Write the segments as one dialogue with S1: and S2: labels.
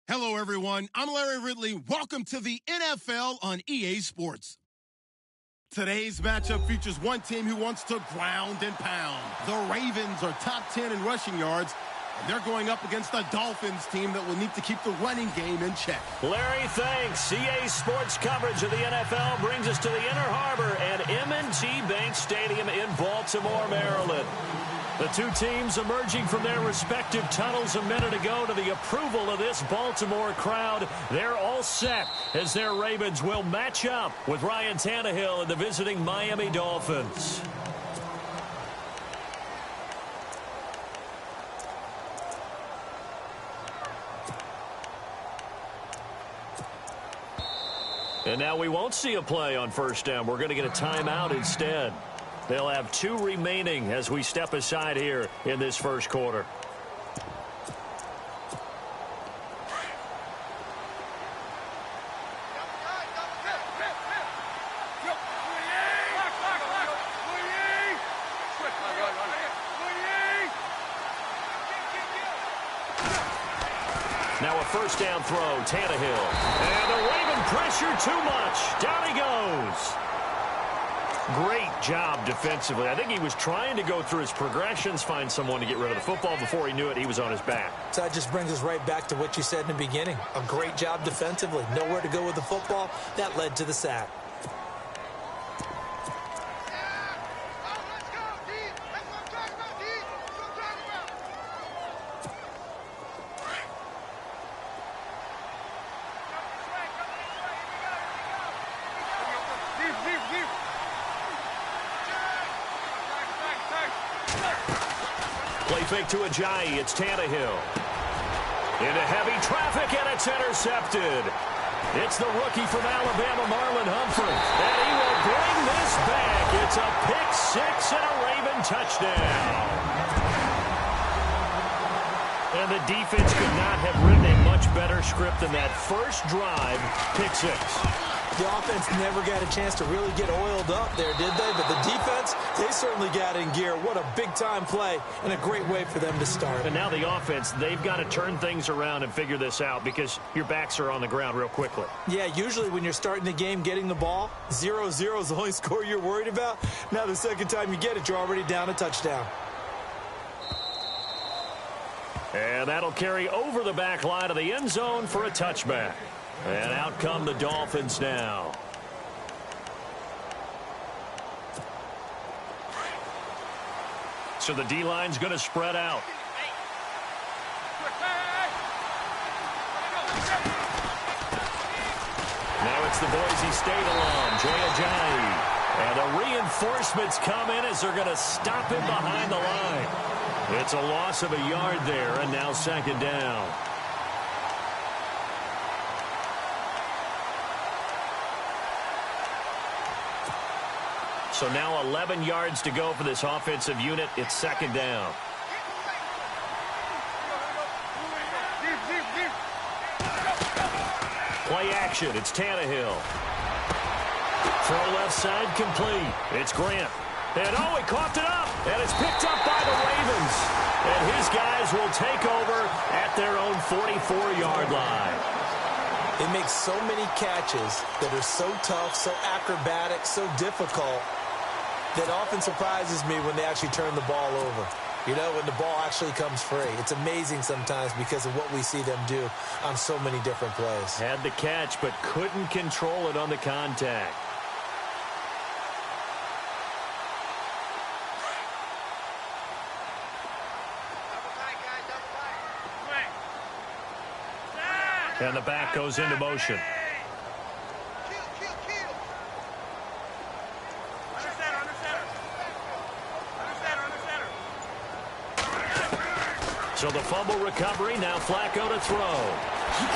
S1: Hello, everyone. I'm Larry Ridley. Welcome to the NFL on EA Sports. Today's matchup features one team who wants to ground and pound. The Ravens are top 10 in rushing yards, and they're going up against the Dolphins team that will need to keep the running game in check.
S2: Larry, thanks. EA Sports coverage of the NFL brings us to the Inner Harbor at M&T Bank Stadium in Baltimore, Maryland. The two teams emerging from their respective tunnels a minute ago to the approval of this Baltimore crowd. They're all set as their Ravens will match up with Ryan Tannehill and the visiting Miami Dolphins. And now we won't see a play on first down. We're going to get a timeout instead. They'll have two remaining as we step aside here in this first quarter. Now a first down throw, Tannehill. And the Raven pressure too much. Down he goes. Great job defensively. I think he was trying to go through his progressions, find someone to get rid of the football. Before he knew it, he was on his back.
S3: So that just brings us right back to what you said in the beginning. A great job defensively. Nowhere to go with the football. That led to the sack.
S2: Play fake to Ajayi. It's Tannehill. Into heavy traffic, and it's intercepted. It's the rookie from Alabama, Marlon Humphrey. And he will bring this back. It's a pick six and a Raven touchdown. And the defense could not have written a much better script than that first drive, pick six.
S3: The offense never got a chance to really get oiled up there, did they? But the defense, they certainly got in gear. What a big-time play and a great way for them to start.
S2: And now the offense, they've got to turn things around and figure this out because your backs are on the ground real quickly.
S3: Yeah, usually when you're starting the game getting the ball, 0-0 is the only score you're worried about. Now the second time you get it, you're already down a touchdown.
S2: And that'll carry over the back line of the end zone for a touchback. And out come the Dolphins now. So the D-line's going to spread out. Now it's the Boise State alum, Jay Ajayi. And the reinforcements come in as they're going to stop him behind the line. It's a loss of a yard there, and now second down. So now 11 yards to go for this offensive unit. It's second down. Play action. It's Tannehill. Throw left side complete. It's Grant. And oh, he coughed it up. And it's picked up by the Ravens. And his guys will take over at their own 44-yard line.
S3: It makes so many catches that are so tough, so acrobatic, so difficult that often surprises me when they actually turn the ball over. You know, when the ball actually comes free. It's amazing sometimes because of what we see them do on so many different plays.
S2: Had the catch, but couldn't control it on the contact. And the back goes into motion. So the fumble recovery, now Flacco to throw.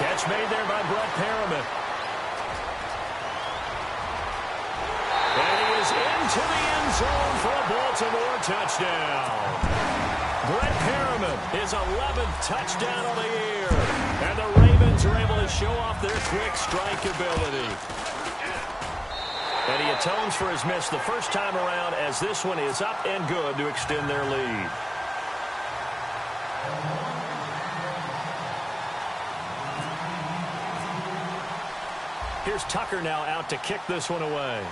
S2: Catch made there by Brett Perriman. And he is into the end zone for a Baltimore touchdown. Brett Perriman, his 11th touchdown of the year. And the Ravens are able to show off their quick strike ability. And he atones for his miss the first time around as this one is up and good to extend their lead. Here's Tucker now out to kick this one away.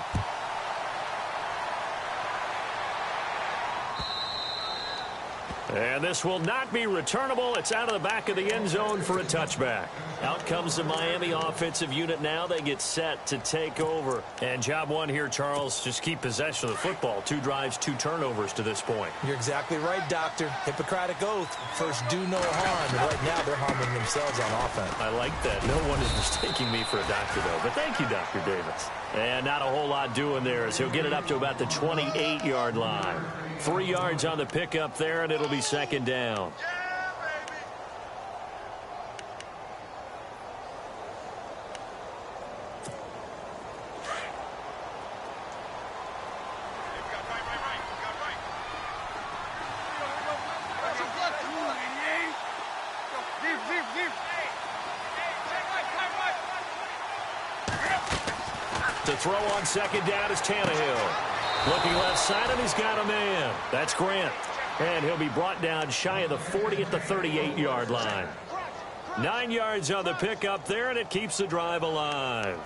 S2: And this will not be returnable. It's out of the back of the end zone for a touchback. Out comes the Miami offensive unit now. They get set to take over. And job one here, Charles, just keep possession of the football. 2 drives, 2 turnovers to this point.
S3: You're exactly right, Doctor. Hippocratic oath. First, do no harm. And right now, they're harming themselves on offense.
S2: I like that. No one is mistaking me for a doctor, though. But thank you, Dr. Davis. And not a whole lot doing there as he'll get it up to about the 28-yard line. 3 yards on the pickup there, and it'll be second down. To throw on second down is Tannehill. Looking left side, and he's got a man. That's Grant. And he'll be brought down shy of the 40 at the 38-yard line. 9 yards on the pickup there, and it keeps the drive alive.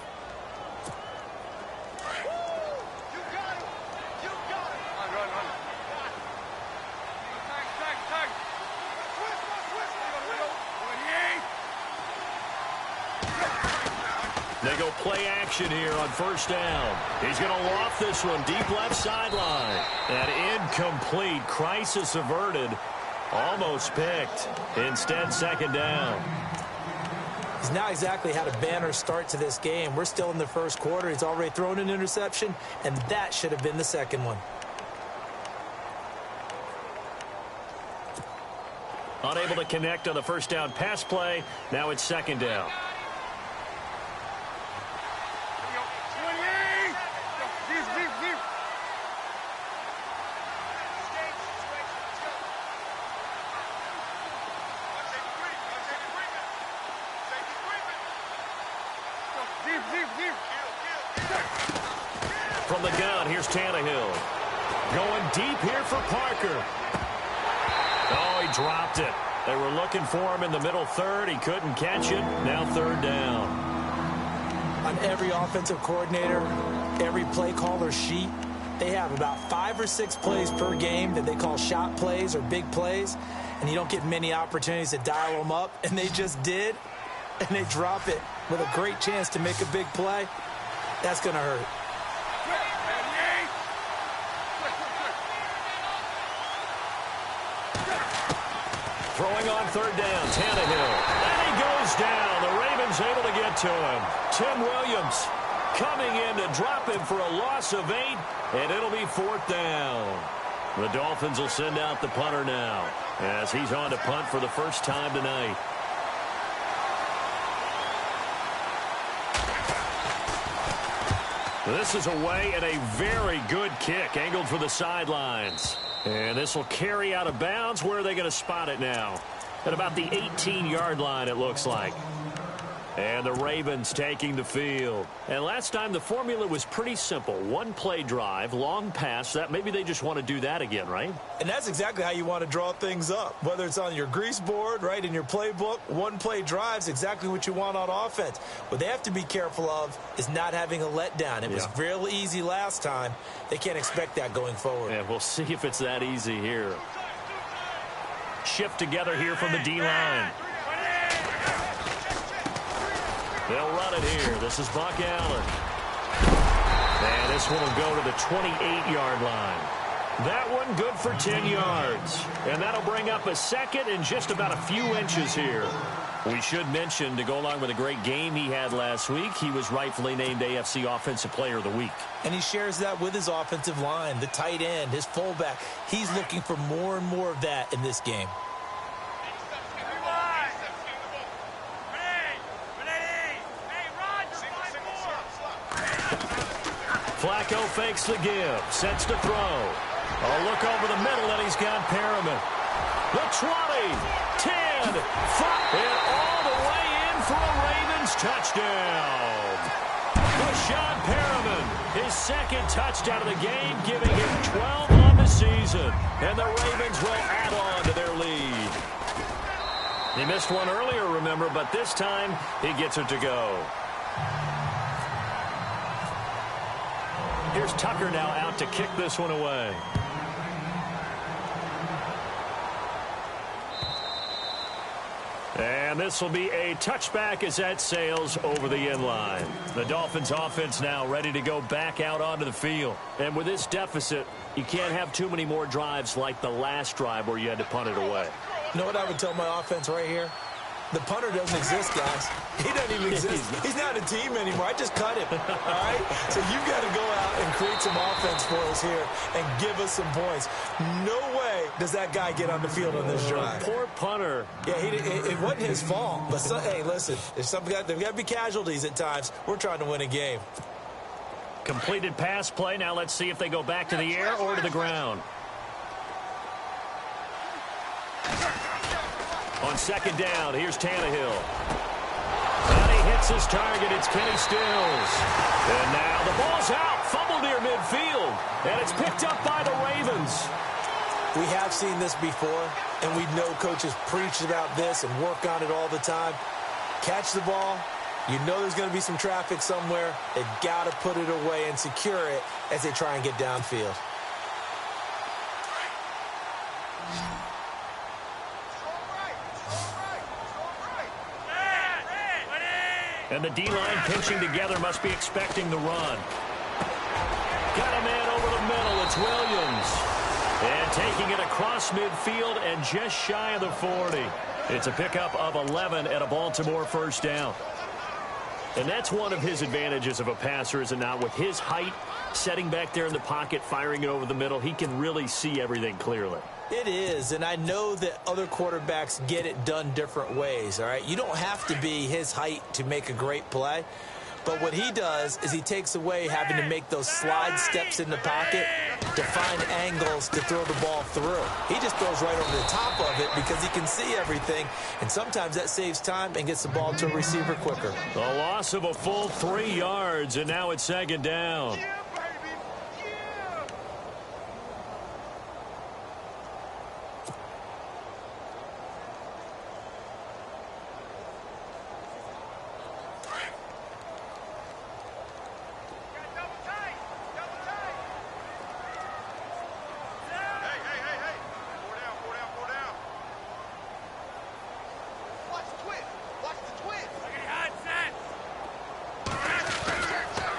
S2: They go play action here on first down. He's going to loft this one deep left sideline. And incomplete. Crisis averted. Almost picked. Instead, second down.
S3: He's not exactly had a banner start to this game. We're still in the first quarter. He's already thrown an interception, and that should have been the second one.
S2: Unable to connect on the first down pass play. Now it's second down. From the gun, here's Tannehill. Going deep here for Parker. Oh, he dropped it. They were looking for him in the middle third. He couldn't catch it. Now third down.
S3: On every offensive coordinator, every play caller sheet, they have about 5 or 6 plays per game that they call shot plays or big plays, and you don't get many opportunities to dial them up, and they just did, and they drop it with a great chance to make a big play. That's going to hurt.
S2: Throwing on third down, Tannehill. And he goes down. The Ravens able to get to him. Tim Williams coming in to drop him for a loss of 8, and it'll be fourth down. The Dolphins will send out the punter now as he's on to punt for the first time tonight. This is away and a very good kick angled for the sidelines. And this will carry out of bounds. Where are they going to spot it now? At about the 18-yard line, it looks like. And the Ravens taking the field. And last time the formula was pretty simple. 1 play drive, long pass. That maybe they just want to do that again, right?
S3: And that's exactly how you want to draw things up. Whether it's on your grease board, right, in your playbook, 1 play drive is exactly what you want on offense. What they have to be careful of is not having a letdown. It was real easy last time. They can't expect that going forward.
S2: Yeah, we'll see if it's that easy here. Shift together here from the D-line. They'll run it here. This is Buck Allen. And this one will go to the 28-yard line. That one good for 10 yards. And that'll bring up a second in just about a few inches here. We should mention, to go along with a great game he had last week, he was rightfully named AFC Offensive Player of the Week.
S3: And he shares that with his offensive line, the tight end, his fullback. He's looking for more and more of that in this game.
S2: Flacco fakes the give, sets to throw. A look over the middle, and he's got Perriman. The 20, 10, 5, and all the way in for a Ravens touchdown. Breshad Perriman, his second touchdown of the game, giving him 12 on the season. And the Ravens will add on to their lead. He missed one earlier, remember, but this time he gets it to go. Here's Tucker now out to kick this one away. And this will be a touchback as that sails over the end line. The Dolphins offense now ready to go back out onto the field. And with this deficit, you can't have too many more drives like the last drive where you had to punt it away.
S3: You know what I would tell my offense right here? The punter doesn't exist, guys. He doesn't even exist. He's not a team anymore. I just cut him, all right? So you've got to go out and create some offense for us here and give us some points. No way does that guy get on the field on this drive.
S2: Poor punter.
S3: Yeah, it wasn't his fault. But, hey, listen, there's got to be casualties at times. We're trying to win a game.
S2: Completed pass play. Now let's see if they go back to the air or to the ground. On second down, here's Tannehill. And he hits his target. It's Kenny Stills. And now the ball's out. Fumble near midfield. And it's picked up by the Ravens.
S3: We have seen this before, and we know coaches preach about this and work on it all the time. Catch the ball. You know there's going to be some traffic somewhere. They've got to put it away and secure it as they try and get downfield.
S2: And the D-line pinching together must be expecting the run. Got a man over the middle. It's Williams. And taking it across midfield and just shy of the 40. It's a pickup of 11 at a Baltimore first down. And that's one of his advantages of a passer, is it not? With his height, setting back there in the pocket, firing it over the middle, he can really see everything clearly.
S3: It is, and I know that other quarterbacks get it done different ways, all right? You don't have to be his height to make a great play, but what he does is he takes away having to make those slide steps in the pocket to find angles to throw the ball through. He just throws right over the top of it because he can see everything, and sometimes that saves time and gets the ball to a receiver quicker.
S2: A loss of a full 3 yards, and now it's second down.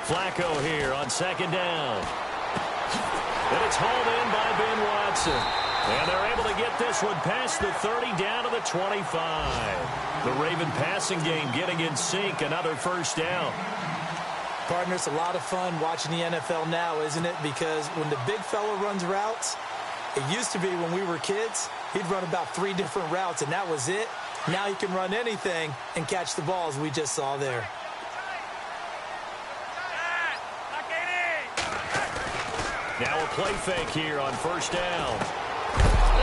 S2: Flacco here on second down. And it's hauled in by Ben Watson. And they're able to get this one past the 30 down to the 25. The Raven passing game getting in sync. Another first down.
S3: Partner, it's a lot of fun watching the NFL now, isn't it? Because when the big fella runs routes, it used to be when we were kids, he'd run about 3 different routes, and that was it. Now he can run anything and catch the ball, as we just saw there.
S2: Now a play fake here on first down.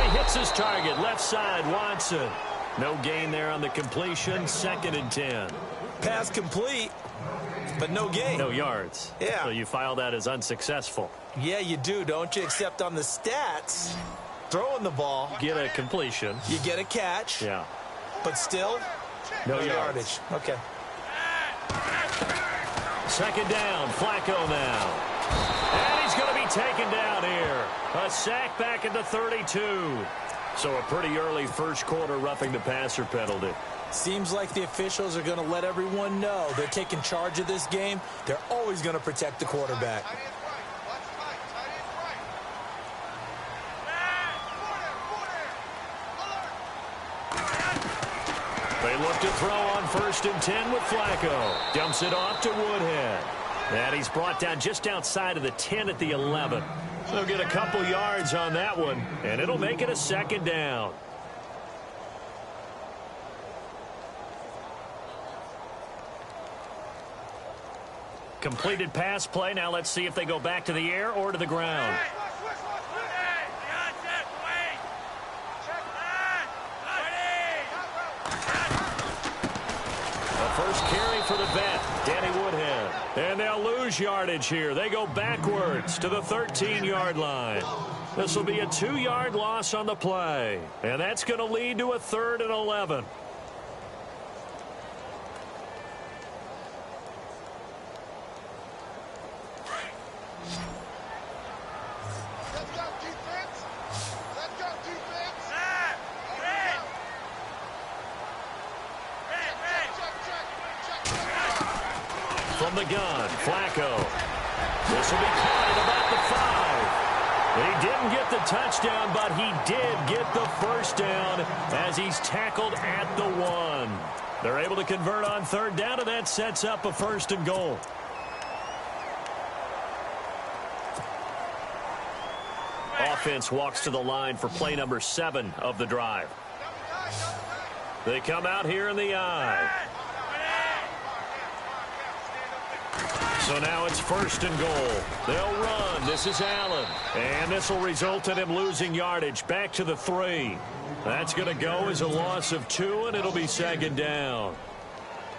S2: He hits his target, left side, Watson. No gain there on the completion, 2nd and 10.
S3: Pass complete, but no gain.
S2: No yards.
S3: Yeah.
S2: So you file that as unsuccessful.
S3: Yeah, you do, don't you? Except on the stats, throwing the ball.
S2: Get a completion.
S3: You get a catch.
S2: Yeah.
S3: But still,
S2: no yardage.
S3: Okay.
S2: Second down, Flacco now. And he's going to be taken down here. A sack back at the 32. So a pretty early first quarter roughing the passer penalty.
S3: Seems like the officials are going to let everyone know they're taking charge of this game. They're always going to protect the quarterback.
S2: They look to throw on 1st and 10 with Flacco. Dumps it off to Woodhead. And he's brought down just outside of the 10 at the 11. They'll get a couple yards on that one, and it'll make it a second down. Completed pass play. Now let's see if they go back to the air or to the ground. First carry for the vet, Danny Woodhead. And they'll lose yardage here. They go backwards to the 13-yard line. This will be a 2-yard loss on the play. And that's going to lead to a 3rd and 11. From the gun, Flacco. This will be caught at about the 5. He didn't get the touchdown, but he did get the first down as he's tackled at the 1. They're able to convert on third down, and that sets up a 1st and goal. Offense walks to the line for play number 7 of the drive. They come out here in the I. So now it's 1st and goal. They'll run. This is Allen. And this will result in him losing yardage. Back to the 3. That's going to go as a loss of 2, and it'll be 2nd down.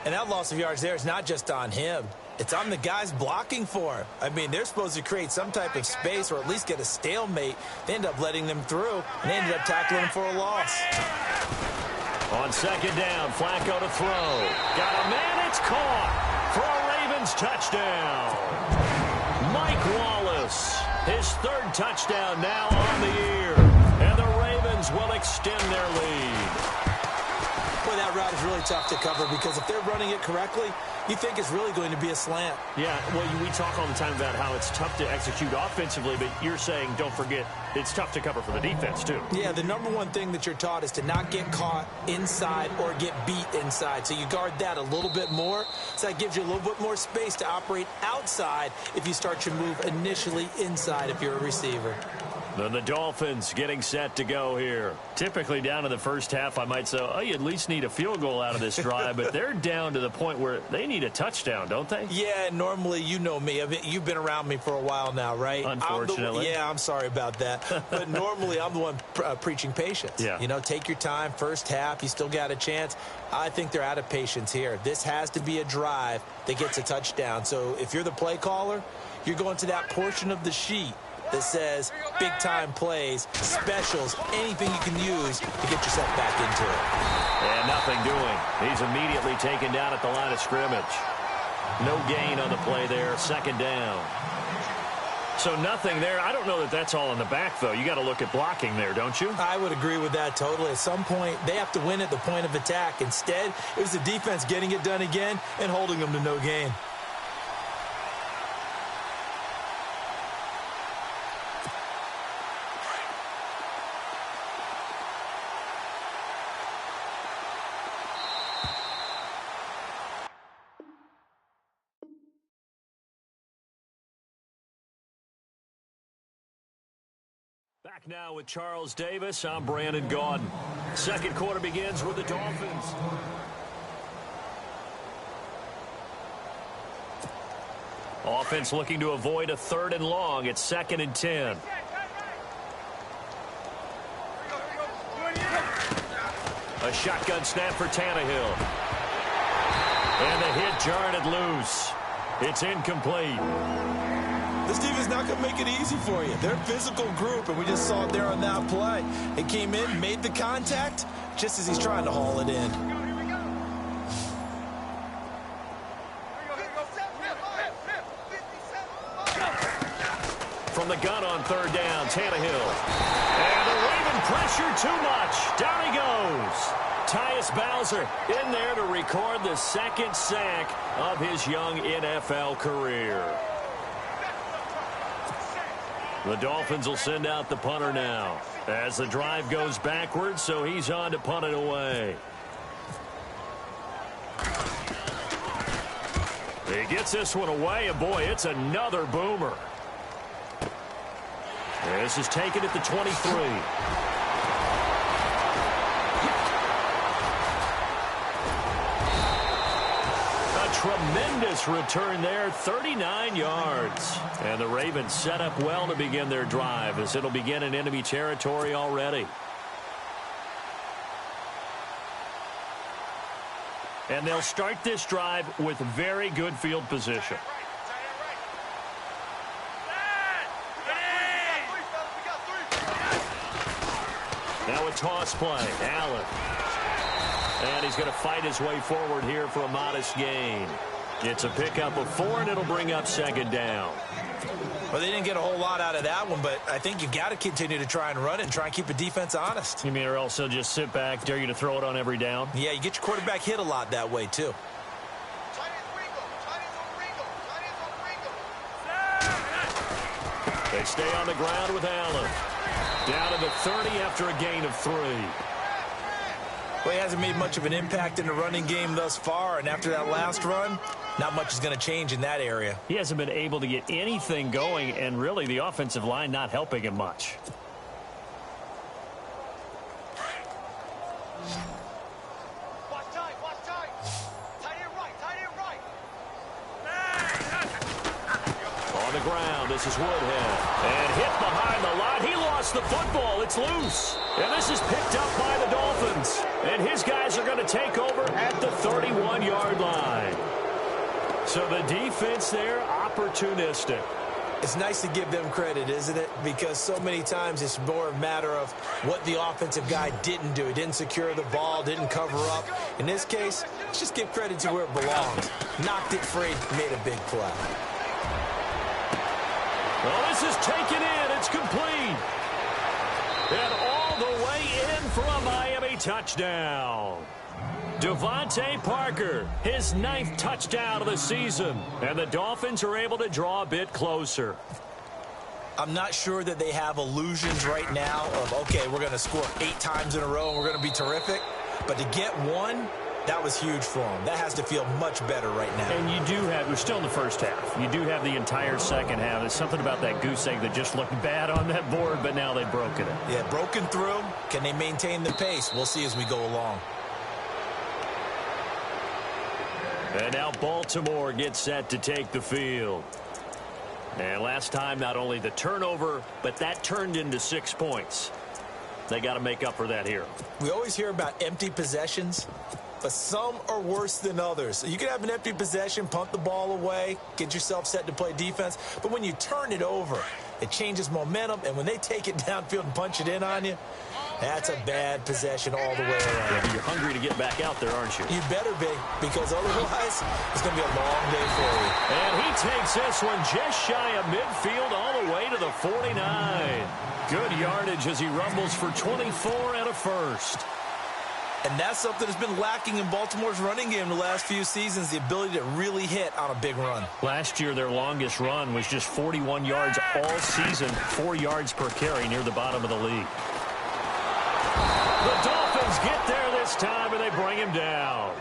S3: And that loss of yards there is not just on him. It's on the guys blocking for him. I mean, they're supposed to create some type of space or at least get a stalemate. They end up letting them through, and they ended up tackling him for a loss.
S2: On 2nd down, Flacco to throw. Got a man, it's caught for a Ravens touchdown. Mike Wallace, his 3rd touchdown now on the year. And the Ravens will extend their lead.
S3: Boy, that route is really tough to cover because if they're running it correctly, you think it's really going to be a slant.
S2: Yeah, well, we talk all the time about how it's tough to execute offensively, but you're saying, don't forget, it's tough to cover for the defense, too.
S3: Yeah, the number one thing that you're taught is to not get caught inside or get beat inside. So you guard that a little bit more. So that gives you a little bit more space to operate outside if you start your move initially inside if you're a receiver.
S2: Then the Dolphins getting set to go here. Typically down in the first half, I might say, oh, you at least need a field goal out of this drive, but they're down to the point where they need a touchdown, don't they?
S3: Yeah, normally, you know me. I mean, you've been around me for a while now, right?
S2: Unfortunately.
S3: I'm sorry about that. But normally, I'm the one preaching patience.
S2: Yeah.
S3: You know, take your time. First half, you still got a chance. I think they're out of patience here. This has to be a drive that gets a touchdown. So if you're the play caller, you're going to that portion of the sheet that says big-time plays, specials, anything you can use to get yourself back into it.
S2: And nothing doing. He's immediately taken down at the line of scrimmage. No gain on the play there. 2nd down. So nothing there. I don't know that that's all in the back, though. You got to look at blocking there, don't you?
S3: I would agree with that totally. At some point, they have to win at the point of attack. Instead, it was the defense getting it done again and holding them to no gain.
S2: Back now with Charles Davis. I'm Brandon Gaudin. 2nd quarter begins with the Dolphins. Offense looking to avoid a 3rd and long. It's 2nd and 10. A shotgun snap for Tannehill. And the hit jarred it loose. It's incomplete.
S3: This team is not going to make it easy for you. They're a physical group, and we just saw it there on that play. It came in, made the contact, just as he's trying to haul it in.
S2: From the gun on 3rd down, Tannehill. And the Raven pressure too much. Down he goes. Tyus Bowser in there to record the 2nd sack of his young NFL career. The Dolphins will send out the punter now as the drive goes backwards, so he's on to punt it away. He gets this one away, and boy, it's another boomer. This is taken at the 23. Tremendous return there, 39 yards. And the Ravens set up well to begin their drive as it'll begin in enemy territory already. And they'll start this drive with very good field position. Now a toss play, Allen. And he's going to fight his way forward here for a modest gain. It's a pickup of 4, and it'll bring up 2nd down.
S3: Well, they didn't get a whole lot out of that one, but I think you've got to continue to try and run it and try and keep the defense honest.
S2: You mean or else they'll just sit back, dare you to throw it on every down?
S3: Yeah, you get your quarterback hit a lot that way, too.
S2: They stay on the ground with Allen. Down to the 30 after a gain of 3.
S3: Well, he hasn't made much of an impact in the running game thus far, and after that last run, not much is going to change in that area.
S2: He hasn't been able to get anything going, and really the offensive line not helping him much. On the ground, this is Woodhead. And hit behind the line. He lost the football. It's loose. And this is picked up by the Dolphins. And his guys are going to take over at the 31-yard line. So the defense there, opportunistic.
S3: It's nice to give them credit, isn't it? Because so many times it's more a matter of what the offensive guy didn't do. He didn't secure the ball, didn't cover up. In this case, let's just give credit to where it belongs. Knocked it free, made a big play.
S2: Well, this is taken in. It's complete. And all the way in for a Miami touchdown. Devontae Parker, his 9th touchdown of the season. And the Dolphins are able to draw a bit closer.
S3: I'm not sure that they have illusions right now of, okay, we're going to score 8 times in a row and we're going to be terrific. But to get one, that was huge for them. That has to feel much better right now.
S2: And you do have, we're still in the first half. You do have the entire second half. There's something about that goose egg that just looked bad on that board, but now they've broken it.
S3: Yeah, broken through. Can they maintain the pace? We'll see as we go along.
S2: And now Baltimore gets set to take the field. And last time, not only the turnover, but that turned into 6 points. They got to make up for that here.
S3: We always hear about empty possessions, but some are worse than others. You can have an empty possession, punt the ball away, get yourself set to play defense. But when you turn it over, it changes momentum. And when they take it downfield and punch it in on you, that's a bad possession all the way around.
S2: Yeah, but you're hungry to get back out there, aren't you?
S3: You better be, because otherwise it's going to be a long day for you.
S2: And he takes this one just shy of midfield all the way to the 49. Good yardage as he rumbles for 24 and a first.
S3: And that's something that's been lacking in Baltimore's running game the last few seasons, the ability to really hit on a big run.
S2: Last year, their longest run was just 41 yards all season, 4 yards per carry near the bottom of the league. The Dolphins get there this time, and they bring him down.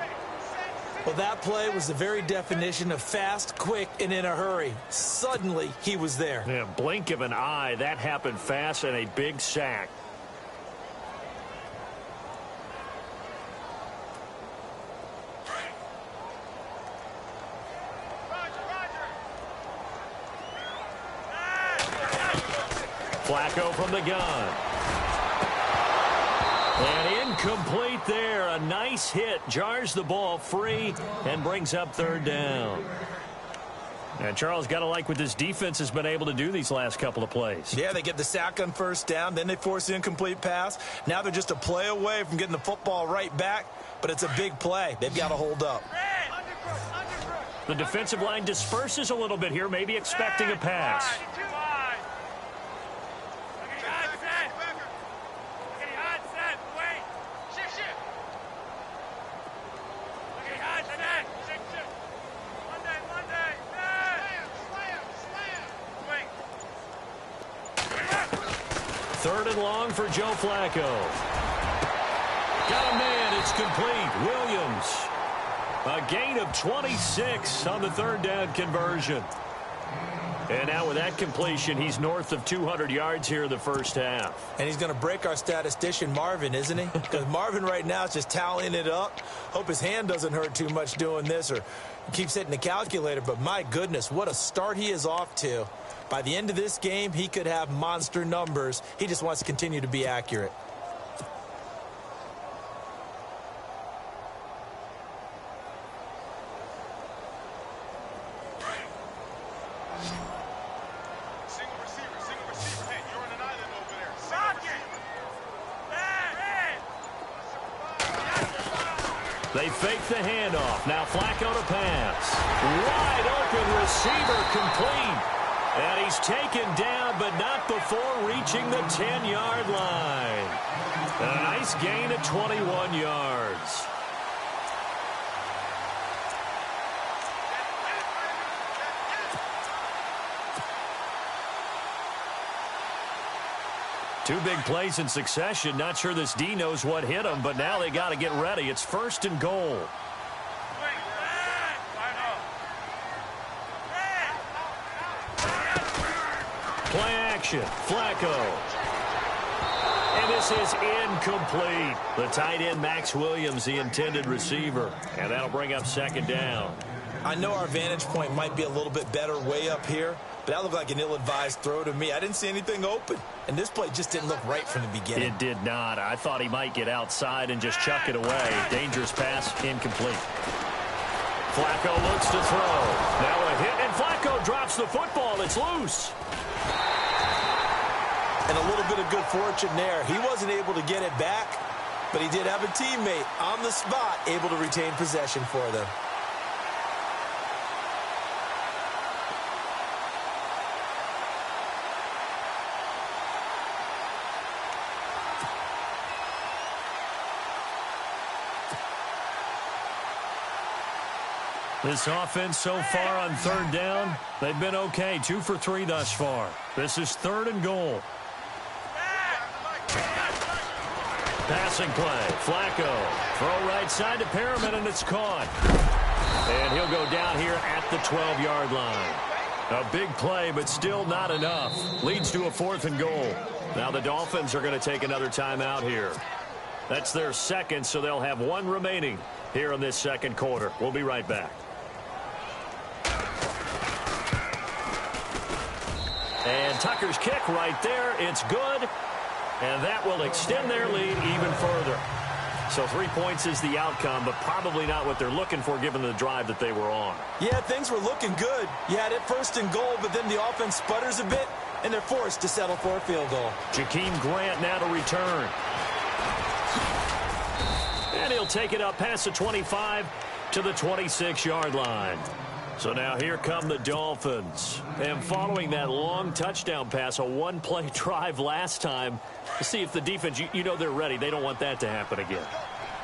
S3: Well, that play was the very definition of fast, quick, and in a hurry. Suddenly, he was there.
S2: Yeah, blink of an eye. That happened fast and a big sack. Flacco from the gun. And incomplete there. A nice hit. Jars the ball free and brings up 3rd down. And Charles, got to like what this defense has been able to do these last couple of plays.
S3: Yeah, they get the sack on 1st down. Then they force the incomplete pass. Now they're just a play away from getting the football right back. But it's a big play. They've got to hold up.
S2: The defensive line disperses a little bit here, maybe expecting a pass. Third and long for Joe Flacco. Got a man. It's complete. Williams. A gain of 26 on the 3rd down conversion. And now with that completion, he's north of 200 yards here in the first half.
S3: And he's going to break our statistician, Marvin, isn't he? Because Marvin right now is just tallying it up. Hope his hand doesn't hurt too much doing this or keeps hitting the calculator. But my goodness, what a start he is off to. By the end of this game, he could have monster numbers. He just wants to continue to be accurate.
S2: They fake the handoff. Now Flacco to pass. Wide open receiver complete. And he's taken down, but not before reaching the 10-yard line. A nice gain of 21 yards. Two big plays in succession. Not sure this D knows what hit him, but now they got to get ready. It's 1st and goal. Play action. Flacco. And this is incomplete. The tight end, Max Williams, the intended receiver. And that'll bring up 2nd down.
S3: I know our vantage point might be a little bit better way up here, but that looked like an ill-advised throw to me. I didn't see anything open, and this play just didn't look right from the beginning.
S2: It did not. I thought he might get outside and just chuck it away. Dangerous pass, incomplete. Flacco looks to throw. Now a hit, and Flacco drops the football. It's loose.
S3: And a little bit of good fortune there. He wasn't able to get it back, but he did have a teammate on the spot able to retain possession for them.
S2: This offense so far on 3rd down, they've been okay. 2 for 3 thus far. This is 3rd and goal. Passing play. Flacco. Throw right side to Perriman, and it's caught. And he'll go down here at the 12-yard line. A big play, but still not enough. Leads to a 4th and goal. Now the Dolphins are going to take another timeout here. That's their 2nd, so they'll have 1 remaining here in this 2nd quarter. We'll be right back. And Tucker's kick right there. It's good. And that will extend their lead even further. So 3 points is the outcome, but probably not what they're looking for given the drive that they were on.
S3: Yeah, things were looking good. You had it 1st and goal, but then the offense sputters a bit, and they're forced to settle for a field goal.
S2: Jakeem Grant now to return. And he'll take it up past the 25 to the 26-yard line. So now here come the Dolphins. And following that long touchdown pass, a 1-play drive last time, to see if the defense, you know they're ready. They don't want that to happen again.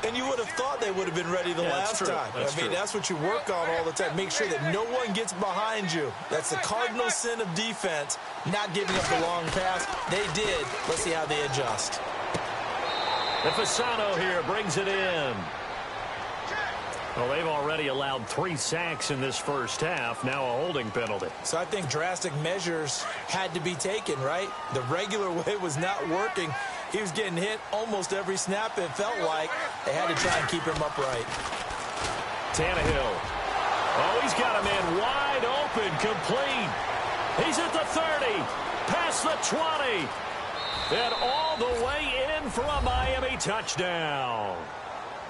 S3: And you would have thought they would have been ready the last time. That's what you work on all the time. Make sure that no one gets behind you. That's the cardinal sin of defense, not giving up the long pass. They did. Let's see how they adjust.
S2: And Fasano here brings it in. Well, they've already allowed 3 sacks in this first half. Now a holding penalty.
S3: So I think drastic measures had to be taken, right? The regular way was not working. He was getting hit almost every snap, it felt like. They had to try and keep him upright.
S2: Tannehill. Oh, he's got a man wide open, complete. He's at the 30, past the 20, and all the way in for a Miami touchdown.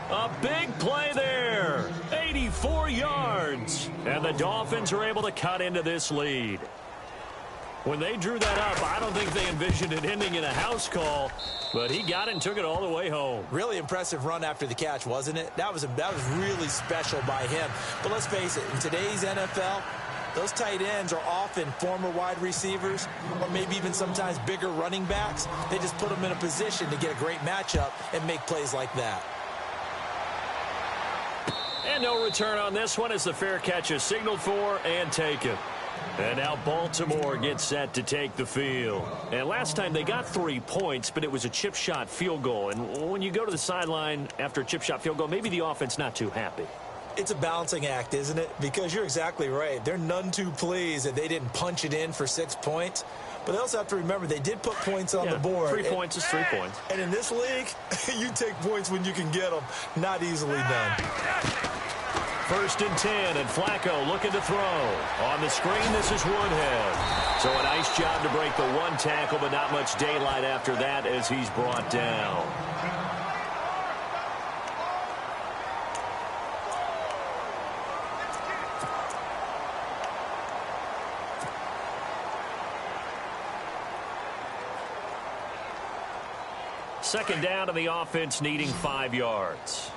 S2: A big play there, 84 yards, and the Dolphins are able to cut into this lead. When they drew that up, I don't think they envisioned it ending in a house call, but he got it and took it all the way home.
S3: Really impressive run after the catch, wasn't it? That was really special by him. But let's face it, in today's NFL, those tight ends are often former wide receivers or maybe even sometimes bigger running backs. They just put them in a position to get a great matchup and make plays like that.
S2: And no return on this one as the fair catch is signaled for and taken. And now Baltimore gets set to take the field. And last time they got 3 points, but it was a chip shot field goal. And when you go to the sideline after a chip shot field goal, maybe the offense not too happy.
S3: It's a balancing act, isn't it? Because you're exactly right. They're none too pleased that they didn't punch it in for 6 points. But they also have to remember they did put points on the board.
S2: 3 points is 3 points.
S3: And in this league, you take points when you can get them. Not easily done.
S2: 1st and 10, and Flacco looking to throw. On the screen, this is Woodhead. So a nice job to break the 1 tackle, but not much daylight after that as he's brought down. Second down, and the offense needing 5 yards.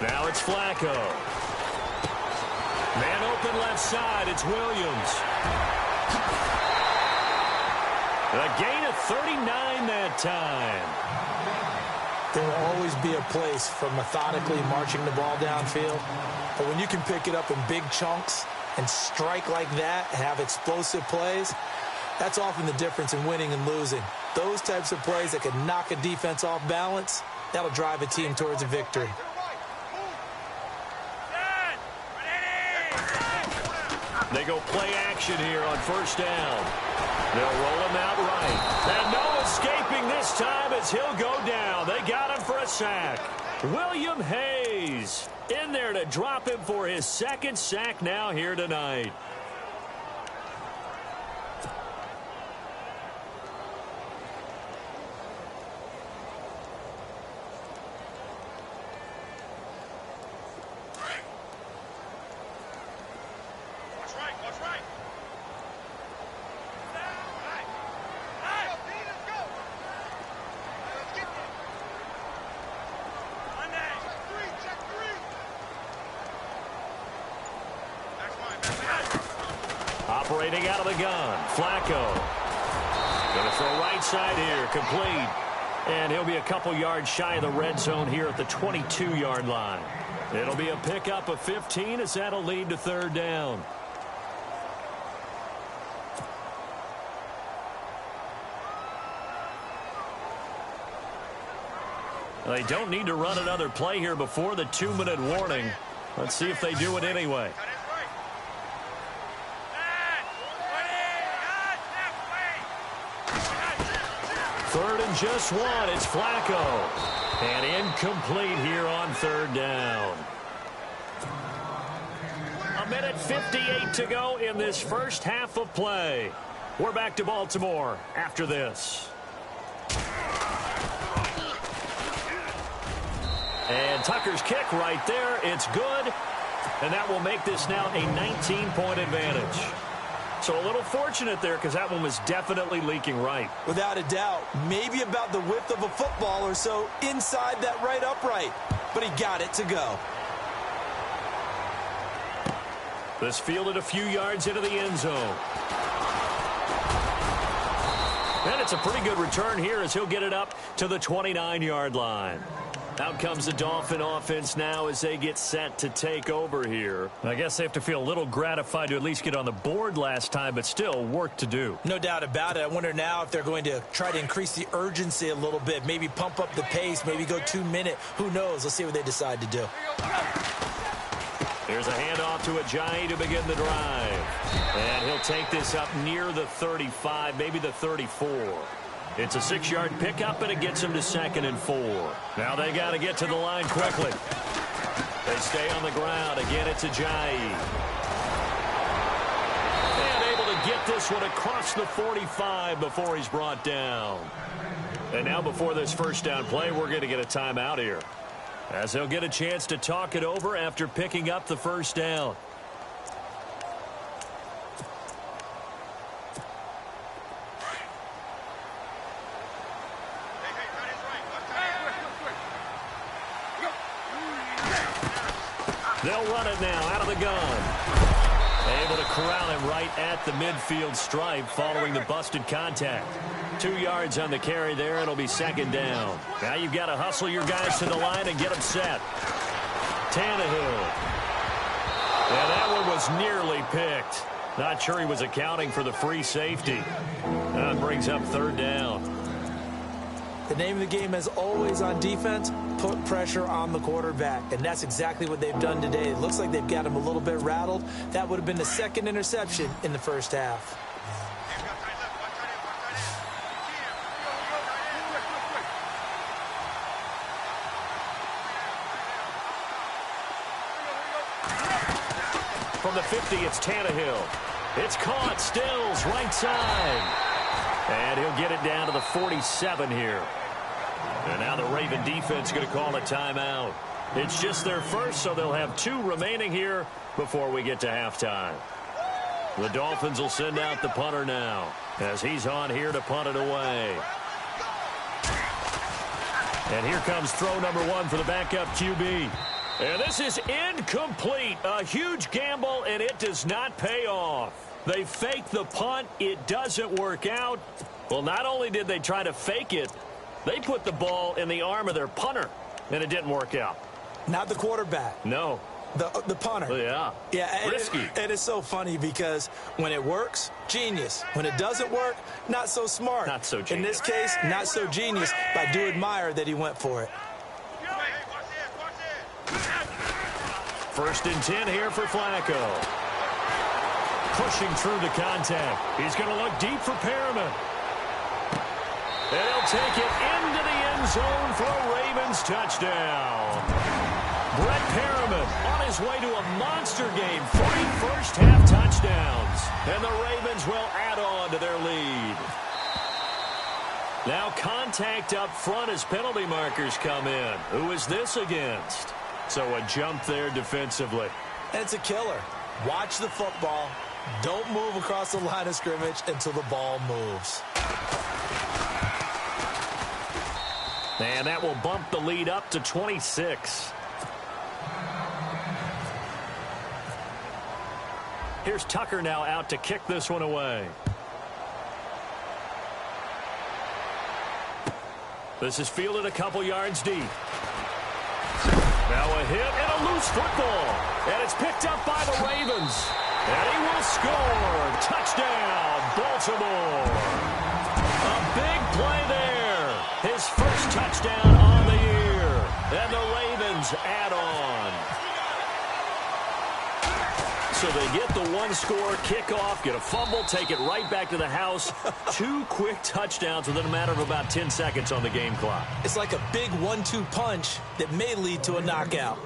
S2: Now it's Flacco. Man open left side. It's Williams. A gain of 39 that time.
S3: There will always be a place for methodically marching the ball downfield. But when you can pick it up in big chunks, and strike like that, have explosive plays, that's often the difference in winning and losing. Those types of plays that can knock a defense off balance, that'll drive a team towards a victory.
S2: They go play action here on first down. They'll roll him out right. And no escaping this time as he'll go down. They got him for a sack. William Hayes in there to drop him for his second sack now here tonight. Operating out of the gun, Flacco. Going to throw right side here, complete. And he'll be a couple yards shy of the red zone here at the 22-yard line. It'll be a pickup of 15 as that'll lead to third down. They don't need to run another play here before the 2-minute warning. Let's see if they do it anyway. Third and just one. It's Flacco. And incomplete here on third down. A minute 58 to go in this first half of play. We're back to Baltimore after this. And Tucker's kick right there. It's good. And that will make this now a 19-point advantage. So a little fortunate there because that one was definitely leaking right.
S3: Without a doubt. Maybe about the width of a football or so inside that right upright. But he got it to go.
S2: This fielded a few yards into the end zone. And it's a pretty good return here as he'll get it up to the 29-yard line. Out comes the Dolphin offense now as they get set to take over here. I guess they have to feel a little gratified to at least get on the board last time, but still work to do.
S3: No doubt about it. I wonder now if they're going to try to increase the urgency a little bit, maybe pump up the pace, maybe go 2-minute. Who knows? Let's see what they decide to do.
S2: Here's a handoff to Ajayi to begin the drive. And he'll take this up near the 35, maybe the 34. It's a 6-yard pickup, and it gets him to 2nd and 4. Now they got to get to the line quickly. They stay on the ground. Again, it's Ajayi. And able to get this one across the 45 before he's brought down. And now before this first down play, we're going to get a timeout here, as they'll get a chance to talk it over after picking up the first down. They'll run it now out of the gun. Able to corral him right at the midfield stripe following the busted contact. 2 yards on the carry there. It'll be 2nd down. Now you've got to hustle your guys to the line and get them set. Tannehill. And that one was nearly picked. Not sure he was accounting for the free safety. That brings up 3rd down.
S3: The name of the game, as always on defense, put pressure on the quarterback. And that's exactly what they've done today. It looks like they've got him a little bit rattled. That would have been the 2nd interception in the first half.
S2: From the 50, it's Tannehill. It's caught. Stills, right side. And he'll get it down to the 47 here. And now the Raven defense going to call a timeout. It's just their first, so they'll have 2 remaining here before we get to halftime. The Dolphins will send out the punter now, as he's on here to punt it away. And here comes throw number 1 for the backup QB. And this is incomplete. A huge gamble, and it does not pay off. They fake the punt. It doesn't work out. Well, not only did they try to fake it, they put the ball in the arm of their punter, and it didn't work out.
S3: Not the quarterback.
S2: No.
S3: The punter.
S2: Oh, yeah.
S3: Yeah,
S2: Risky.
S3: And it's so funny because when it works, genius. When it doesn't work, not so smart.
S2: Not so genius.
S3: In this case, not so genius, but I do admire that he went for it.
S2: 1st and 10 here for Flacco. Pushing through the contact. He's going to look deep for Perriman. And he'll take it into the end zone for a Ravens touchdown. Brett Perriman on his way to a monster game. 3 first-half touchdowns. And the Ravens will add on to their lead. Now contact up front as penalty markers come in. Who is this against? So a jump there defensively.
S3: And it's a killer. Watch the football. Don't move across the line of scrimmage until the ball moves.
S2: And that will bump the lead up to 26. Here's Tucker now out to kick this one away. This is fielded a couple yards deep. Now a hit and a loose football. And it's picked up by the Ravens. And he will score. Touchdown, Baltimore. A big play there. His first touchdown on the year. And the Ravens add on. So they get the one-score kickoff, get a fumble, take it right back to the house. 2 quick touchdowns within a matter of about 10 seconds on the game clock.
S3: It's like a big 1-2 punch that may lead to a knockout.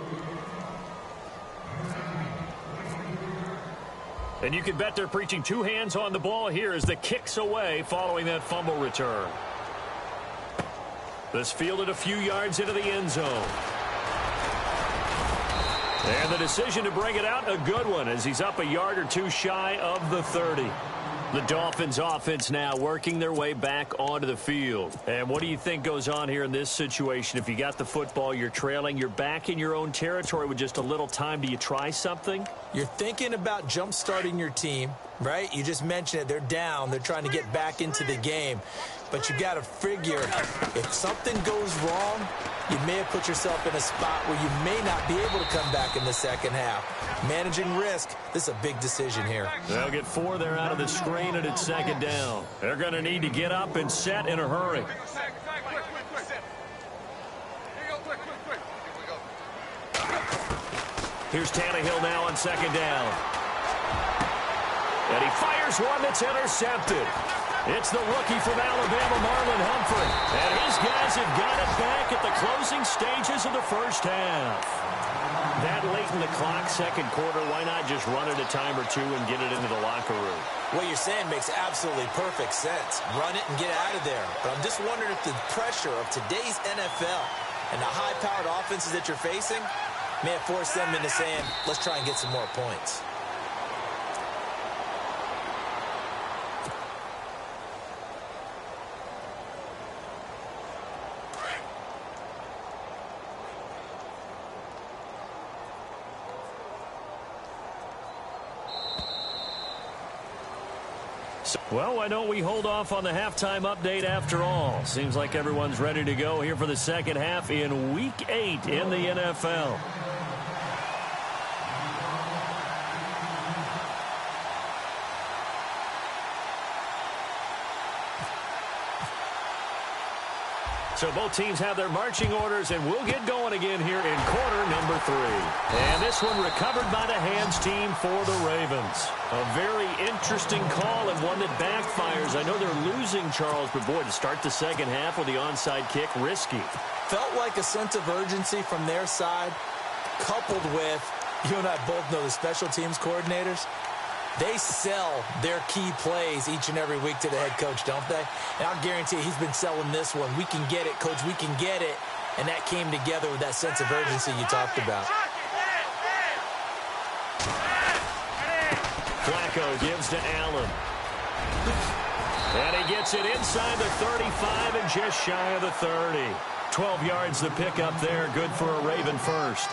S2: And you can bet they're preaching 2 hands on the ball here as the kick's away following that fumble return. This fielded a few yards into the end zone. And the decision to bring it out, a good one, as he's up a yard or 2 shy of the 30. The Dolphins offense now working their way back onto the field. And what do you think goes on here in this situation? If you got the football, you're trailing, you're back in your own territory with just a little time. Do you try something?
S3: You're thinking about jump-starting your team, right? You just mentioned it. They're down. They're trying to get back into the game. But you got to figure if something goes wrong, you may have put yourself in a spot where you may not be able to come back in the second half. Managing risk, this is a big decision here.
S2: They'll get 4 there out of the screen, and it's 2nd down. They're going to need to get up and set in a hurry. Here's Tannehill now on 2nd down. And he fires one that's intercepted. It's the rookie from Alabama, Marlon Humphrey. And his guys have got it back at the closing stages of the first half. That late in the clock, 2nd quarter, why not just run it a time or 2 and get it into the locker room?
S3: What you're saying makes absolutely perfect sense. Run it and get out of there. But I'm just wondering if the pressure of today's NFL and the high-powered offenses that you're facing may have forced them into saying, let's try and get some more points.
S2: Well, why don't we hold off on the halftime update after all? Seems like everyone's ready to go here for the second half in Week 8 in the NFL. So both teams have their marching orders, and we'll get going again here in quarter number 3. And this one recovered by the hands team for the Ravens. A very interesting call and one that backfires. I know they're losing, Charles, but boy, to start the second half with the onside kick, risky.
S3: Felt like a sense of urgency from their side, coupled with, you and I both know the special teams coordinators. They sell their key plays each and every week to the head coach, don't they? And I'll guarantee you he's been selling this one. We can get it, coach, we can get it. And that came together with that sense of urgency you talked about.
S2: Flacco gives to Allen. And he gets it inside the 35 and just shy of the 30. 12 yards to pick up there. Good for a Raven first.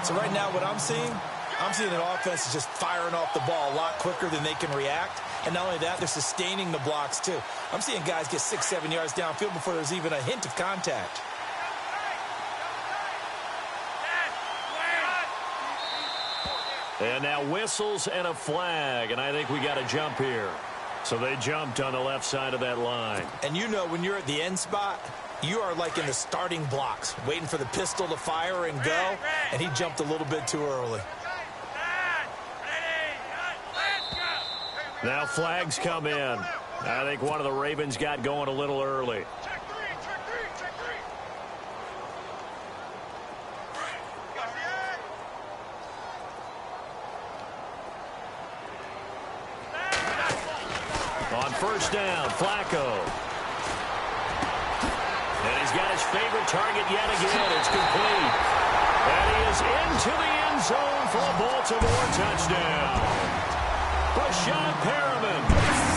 S3: So right now what I'm seeing an offense is just firing off the ball a lot quicker than they can react. And not only that, they're sustaining the blocks too. I'm seeing guys get 6-7 yards downfield before there's even a hint of contact.
S2: And now whistles and a flag, and I think we got a jump here. So they jumped on the left side of that line.
S3: And you know when you're at the end spot, you are like in the starting blocks, waiting for the pistol to fire and go, and he jumped a little bit too early.
S2: Now flags come in. I think one of the Ravens got going a little early. On first down, Flacco. And he's got his favorite target yet again. It's complete. And he is into the end zone for a Baltimore touchdown. Brashad Perriman,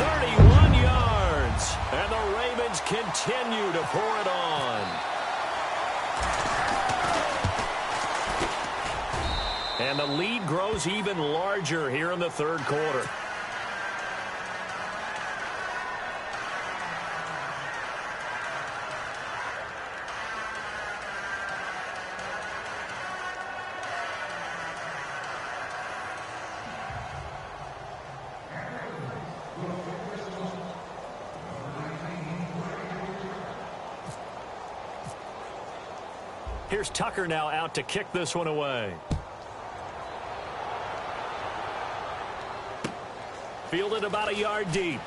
S2: 31 yards. And the Ravens continue to pour it on. And the lead grows even larger here in the third quarter. Here's Tucker now out to kick this one away. Fielded about a yard deep.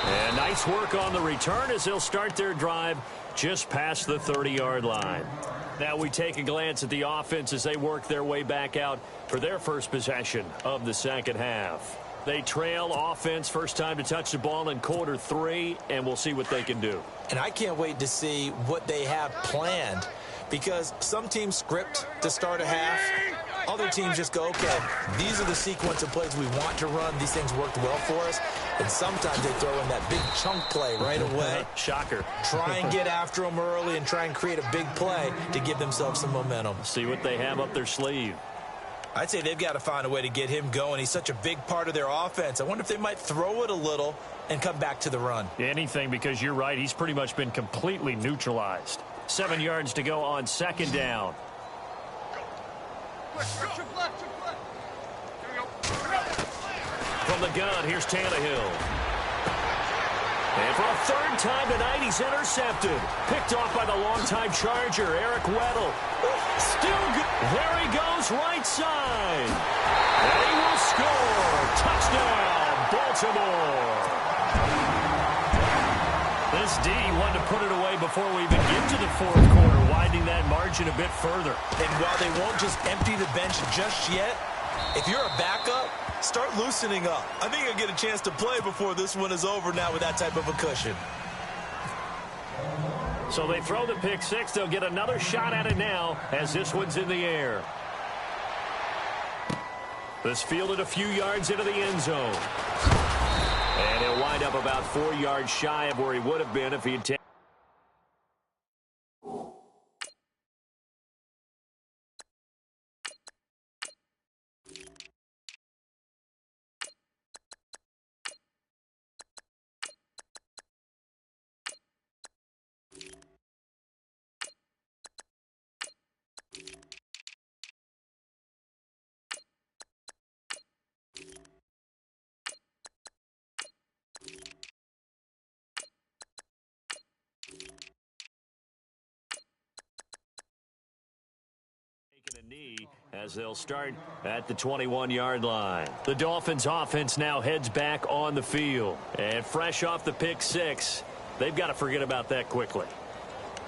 S2: And nice work on the return as they'll start their drive just past the 30-yard line. Now we take a glance at the offense as they work their way back out for their first possession of the second half. They trail offense first time to touch the ball in quarter 3, and we'll see what they can do.
S3: And I can't wait to see what they have planned, because some teams script to start a half. Other teams just go, okay, these are the sequence of plays we want to run. These things worked well for us. And sometimes they throw in that big chunk play right away.
S2: Shocker.
S3: Try and get after them early and try and create a big play to give themselves some momentum.
S2: See what they have up their sleeve.
S3: I'd say they've got to find a way to get him going. He's such a big part of their offense. I wonder if they might throw it a little and come back to the run.
S2: Anything, because you're right. He's pretty much been completely neutralized. 7 yards to go on second down. From the gun, here's Tannehill. And for a third time tonight, he's intercepted. Picked off by the longtime Charger, Eric Weddle. Still good. There he goes, right side. And he will score. Touchdown, Baltimore. This D wanted to put it away before we even get to the fourth quarter, widening that margin a bit further.
S3: And while they won't just empty the bench just yet, if you're a backup, start loosening up. I think you'll get a chance to play before this one is over now with that type of a cushion.
S2: So they throw the pick six. They'll get another shot at it now as this one's in the air. This fielded a few yards into the end zone. And he'll wind up about 4 yards shy of where he would have been if he had taken. A knee as they'll start at the 21-yard line. The Dolphins offense now heads back on the field. And fresh off the pick six, they've got to forget about that quickly.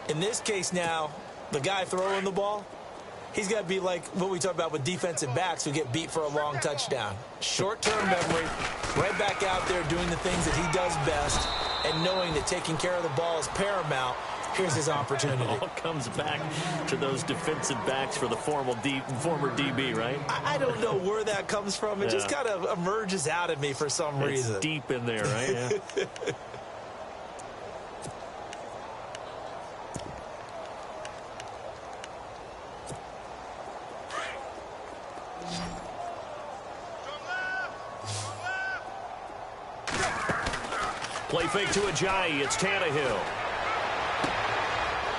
S3: In this case now, the guy throwing the ball, he's got to be like what we talk about with defensive backs who get beat for a long touchdown. Short-term memory, right back out there doing the things that he does best, and knowing that taking care of the ball is paramount. Here's his opportunity.
S2: It all comes back to those defensive backs for the former DB, right?
S3: I don't know where that comes from. It just kind of emerges out of me for some reason.
S2: It's deep in there, right? Yeah. Play fake to Ajayi. It's Tannehill.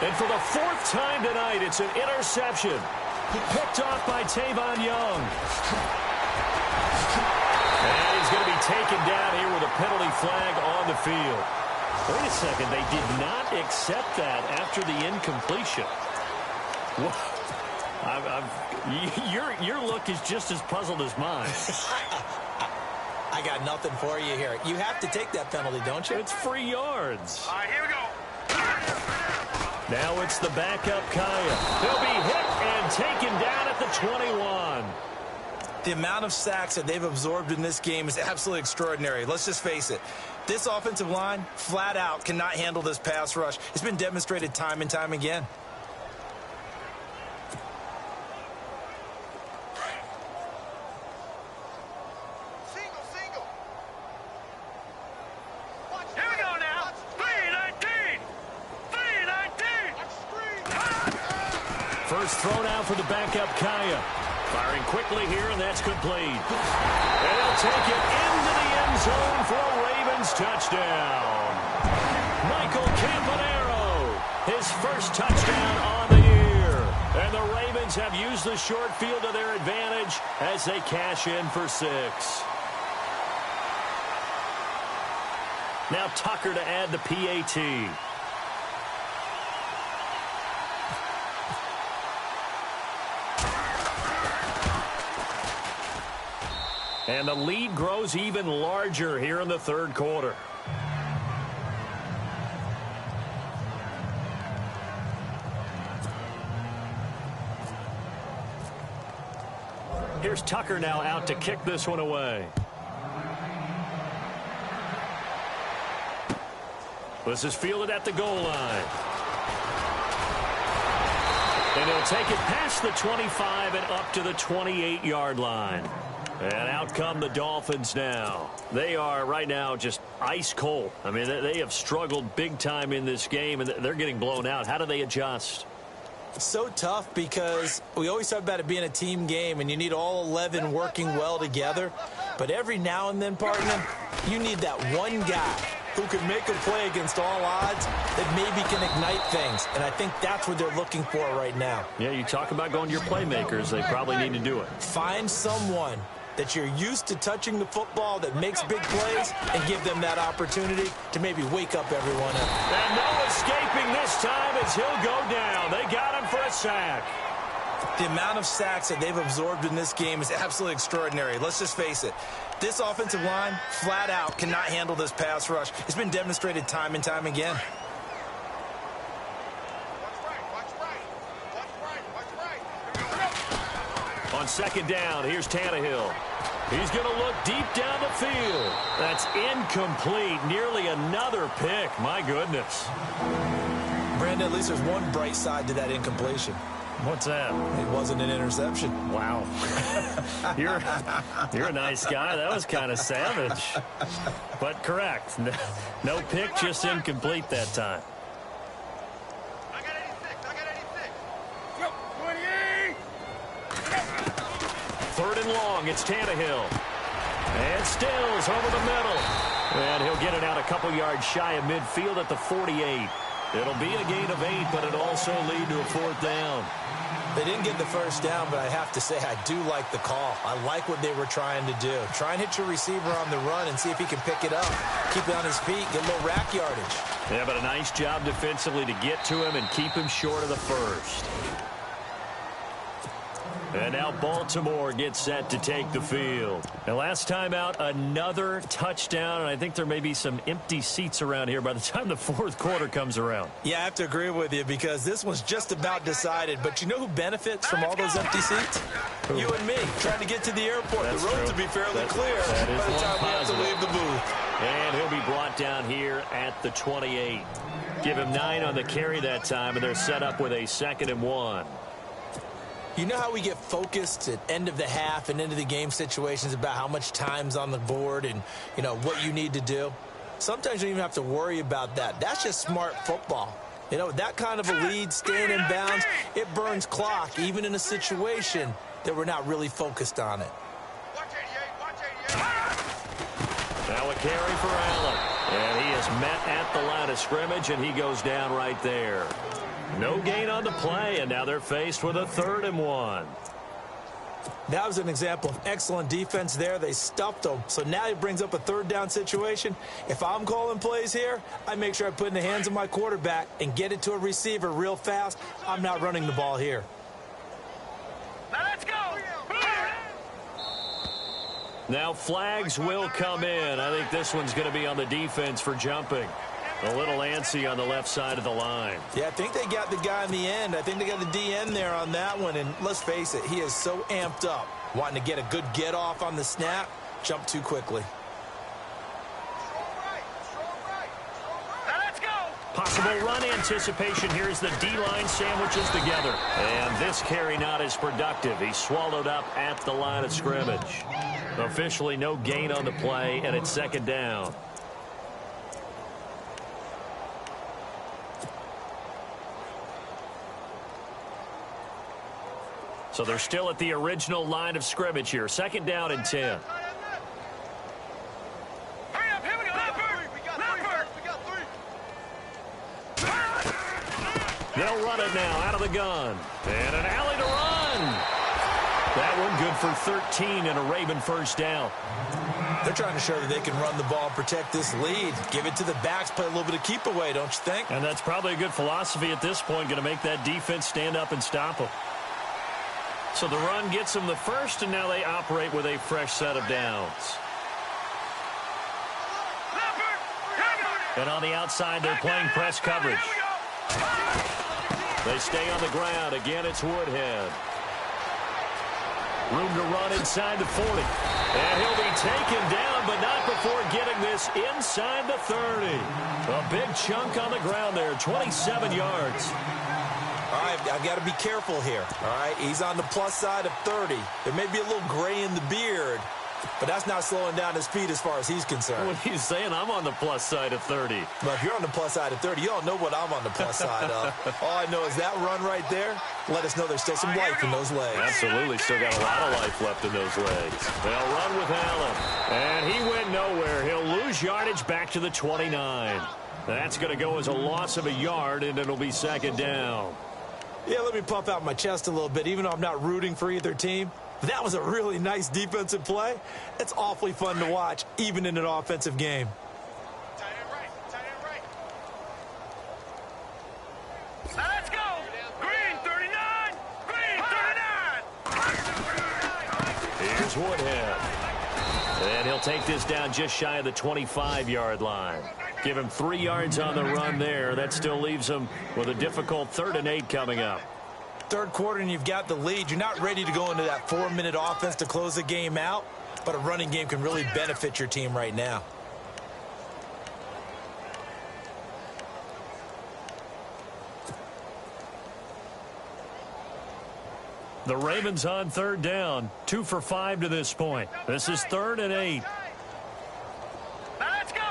S2: And for the fourth time tonight, it's an interception. Picked off by Tavon Young. And he's going to be taken down here with a penalty flag on the field. Wait a second. They did not accept that after the incompletion. Your look is just as puzzled as mine.
S3: I got nothing for you here. You have to take that penalty, don't you?
S2: It's free yards.
S4: All right, here we go.
S2: Now it's the backup Kaya. He'll be hit and taken down at the 21.
S3: The amount of sacks that they've absorbed in this game is absolutely extraordinary. Let's just face it. This offensive line, flat out, cannot handle this pass rush. It's been demonstrated time and time again.
S4: Here we go now. 3-19. 3-19.
S2: First thrown out for the backup Kaya. Firing quickly here, and that's complete. And he'll take it into the end zone for a Ravens touchdown. Michael Campanaro, his first touchdown on the year. And the Ravens have used the short field to their advantage as they cash in for 6. Now Tucker to add the PAT. And the lead grows even larger here in the third quarter. Here's Tucker now out to kick this one away. This is fielded at the goal line. And he'll take it past the 25 and up to the 28-yard line. And out come the Dolphins now. They are right now just ice cold. I mean, they have struggled big time in this game, and they're getting blown out. How do they adjust?
S3: It's so tough because we always talk about it being a team game, and you need all 11 working well together. But every now and then, partner, you need that one guy who can make a play against all odds that maybe can ignite things. And I think that's what they're looking for right now.
S2: Yeah, you talk about going to your playmakers. They probably need to do it.
S3: Find someone that you're used to touching the football that makes big plays and give them that opportunity to maybe wake up everyone up.
S2: And no escaping this time as he'll go down. They got him for a sack.
S3: The amount of sacks that they've absorbed in this game is absolutely extraordinary. Let's just face it. This offensive line, flat out, cannot handle this pass rush. It's been demonstrated time and time again.
S2: On second down, here's Tannehill. He's going to look deep down the field. That's incomplete. Nearly another pick. My goodness.
S3: Brandon, at least there's one bright side to that incompletion.
S2: What's that?
S3: It wasn't an interception.
S2: Wow. You're a nice guy. That was kind of savage. But correct. No pick, just incomplete that time.
S4: I got 86. 28.
S2: Third and long. It's Tannehill. And Stills over the middle. And he'll get it out a couple yards shy of midfield at the 48. It'll be a gain of 8, but it'll also lead to a fourth down.
S3: They didn't get the first down, but I have to say I do like the call. I like what they were trying to do. Try and hit your receiver on the run and see if he can pick it up. Keep it on his feet, get a little rack yardage.
S2: Yeah, but a nice job defensively to get to him and keep him short of the first. And now Baltimore gets set to take the field. And last time out, another touchdown. And I think there may be some empty seats around here by the time the fourth quarter comes around.
S3: Yeah, I have to agree with you because this one's just about decided. But you know who benefits from all those empty seats?
S2: Who?
S3: You and me, trying to get to the airport.
S2: That's
S3: the road
S2: true.
S3: to be fairly clear
S2: that is
S3: by the time we have to
S2: positive.
S3: leave the booth.
S2: And he'll be brought down here at the 28. Give him 9 on the carry that time, and they're set up with a 2nd and 1.
S3: You know how we get focused at end of the half and into the game situations about how much time's on the board and, you know, what you need to do? Sometimes you don't even have to worry about that. That's just smart football. You know, that kind of a lead, staying in bounds, it burns clock, even in a situation that we're not really focused on it.
S4: Watch 88. Watch 88.
S2: Now a carry for Allen. And he is met at the line of scrimmage, and he goes down right there. No gain on the play, and now they're faced with a 3rd and 1.
S3: That was an example of excellent defense there. They stuffed him. So now he brings up a 3rd down situation. If I'm calling plays here, I make sure I put it in the hands of my quarterback and get it to a receiver real fast. I'm not running the ball here.
S4: Now let's go.
S2: Now flags will come in. I think this one's going to be on the defense for jumping. A little antsy on the left side of the line.
S3: Yeah, I think they got the guy in the end. I think they got the DN there on that one. And let's face it, he is so amped up, wanting to get a good get off on the snap, jump too quickly.
S4: Now let's go.
S2: Possible run anticipation. Here's the D-line sandwiches together. And this carry not as productive. He's swallowed up at the line of scrimmage. Officially no gain on the play, and it's 2nd down. So they're still at the original line of scrimmage here. 2nd down and 10.
S4: Hurry up, here we go. Leopard. We got 3.
S2: They'll run it now out of the gun. And an alley to run. That one good for 13 and a Raven 1st down.
S3: They're trying to show that they can run the ball and protect this lead. Give it to the backs, play a little bit of keep away, don't you think?
S2: And that's probably a good philosophy at this point. Going to make that defense stand up and stop them. So the run gets them the 1st, and now they operate with a fresh set of downs. And on the outside, they're playing press coverage. They stay on the ground. Again, it's Woodhead. Room to run inside the 40. And he'll be taken down, but not before getting this inside the 30. A big chunk on the ground there, 27 yards.
S3: All right, I've got to be careful here. All right, he's on the plus side of 30. There may be a little gray in the beard, but that's not slowing down his speed as far as he's concerned.
S2: What he's saying, I'm on the plus side of 30.
S3: But if you're on the plus side of 30, you don't know what I'm on the plus side of. All I know is that run right there, let us know there's still some life in those legs.
S2: Absolutely, still got a lot of life left in those legs. They'll run with Allen. And he went nowhere. He'll lose yardage back to the 29. That's going to go as a loss of a yard, and it'll be 2nd down.
S3: Yeah, let me puff out my chest a little bit, even though I'm not rooting for either team. That was a really nice defensive play. It's awfully fun to watch, even in an offensive game.
S4: Tight end right. Tight end right. Now let's go. Green 39. Green 39.
S2: Here's Woodhead. And he'll take this down just shy of the 25-yard line. Give him 3 yards on the run there. That still leaves him with a difficult 3rd and 8 coming up.
S3: 3rd quarter and you've got the lead. You're not ready to go into that 4-minute offense to close the game out, but a running game can really benefit your team right now.
S2: The Ravens on 3rd down. 2 for 5 to this point. This is 3rd and 8.
S4: Now let's go.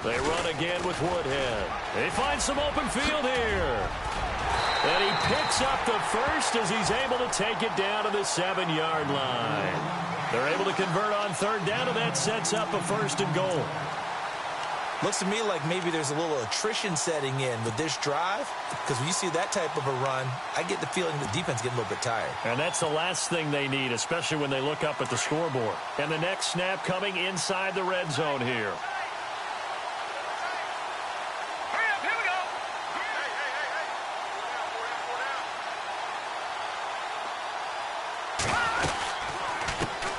S2: They run again with Woodhead. They find some open field here. And he picks up the 1st as he's able to take it down to the 7-yard line. They're able to convert on 3rd down, and that sets up a 1st and goal.
S3: Looks to me like maybe there's a little attrition setting in with this drive, because when you see that type of a run, I get the feeling the defense getting a little bit tired.
S2: And that's the last thing they need, especially when they look up at the scoreboard. And the next snap coming inside the red zone here.
S4: Hurry up, here we go.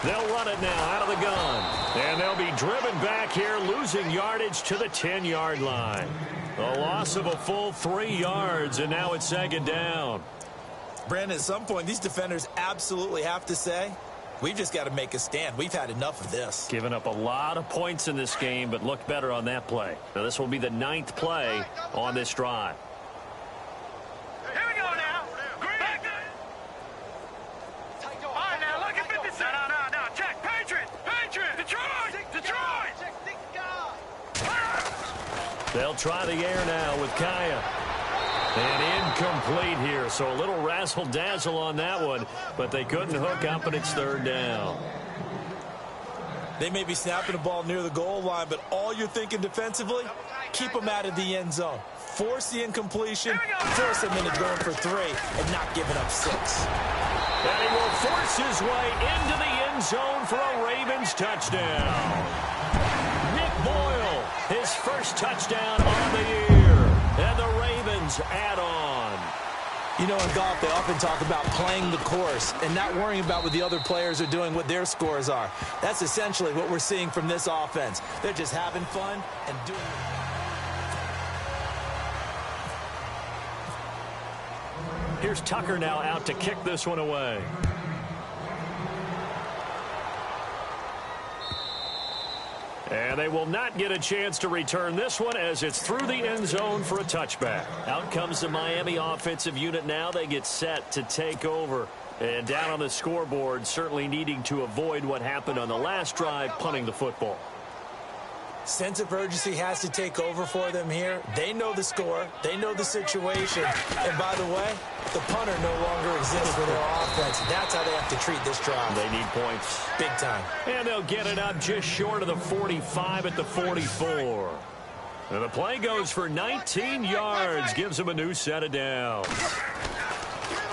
S2: They'll run it now out of the gun. And they'll be driven back here, losing yardage to the 10-yard line. A loss of a full 3 yards, and now it's 2nd down.
S3: Brandon, at some point, these defenders absolutely have to say, we've just got to make a stand. We've had enough of this.
S2: Giving up a lot of points in this game, but looked better on that play. Now, this will be the 9th play on this drive.
S4: Here we go now. Green. All right, now look at 56. No. Check. Patriot. Detroit.
S2: They'll try the air now with Kaya. And incomplete here, so a little razzle-dazzle on that one, but they couldn't hook up, and it's 3rd down.
S3: They may be snapping the ball near the goal line, but all you're thinking defensively, keep them out of the end zone. Force the incompletion, force them into going for 3, and not giving up 6.
S2: And he will force his way into the end zone for a Ravens touchdown. Nick Boyle, his first touchdown on the year. And the Ravens add on.
S3: You know, in golf, they often talk about playing the course and not worrying about what the other players are doing, what their scores are. That's essentially what we're seeing from this offense. They're just having fun and doing it.
S2: Here's Tucker now out to kick this one away. And they will not get a chance to return this one as it's through the end zone for a touchback. Out comes the Miami offensive unit now. They get set to take over. And down on the scoreboard, certainly needing to avoid what happened on the last drive, punting the football.
S3: Sense of urgency has to take over for them here. They know the score. They know the situation. And by the way, the punter no longer exists for their offense. That's how they have to treat this drive.
S2: They need points.
S3: Big time.
S2: And they'll get it up just short of the 45 at the 44. And the play goes for 19 yards. Gives them a new set of downs.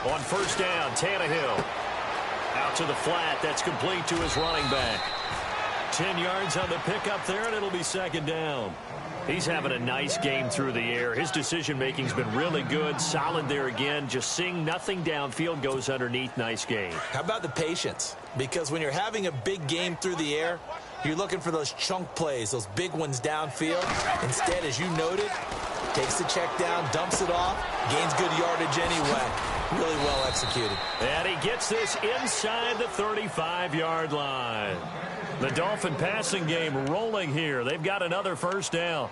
S2: On first down, Tannehill. Out to the flat. That's complete to his running back. 10 yards on the pickup there, and it'll be second down. He's having a nice game through the air. His decision-making's been really good. Solid there again. Just seeing nothing downfield, goes underneath. Nice game.
S3: How about the patience? Because when you're having a big game through the air, you're looking for those chunk plays, those big ones downfield. Instead, as you noted, takes the check down, dumps it off, gains good yardage anyway. Really well executed.
S2: And he gets this inside the 35-yard line. The Dolphin passing game rolling here. They've got another first down.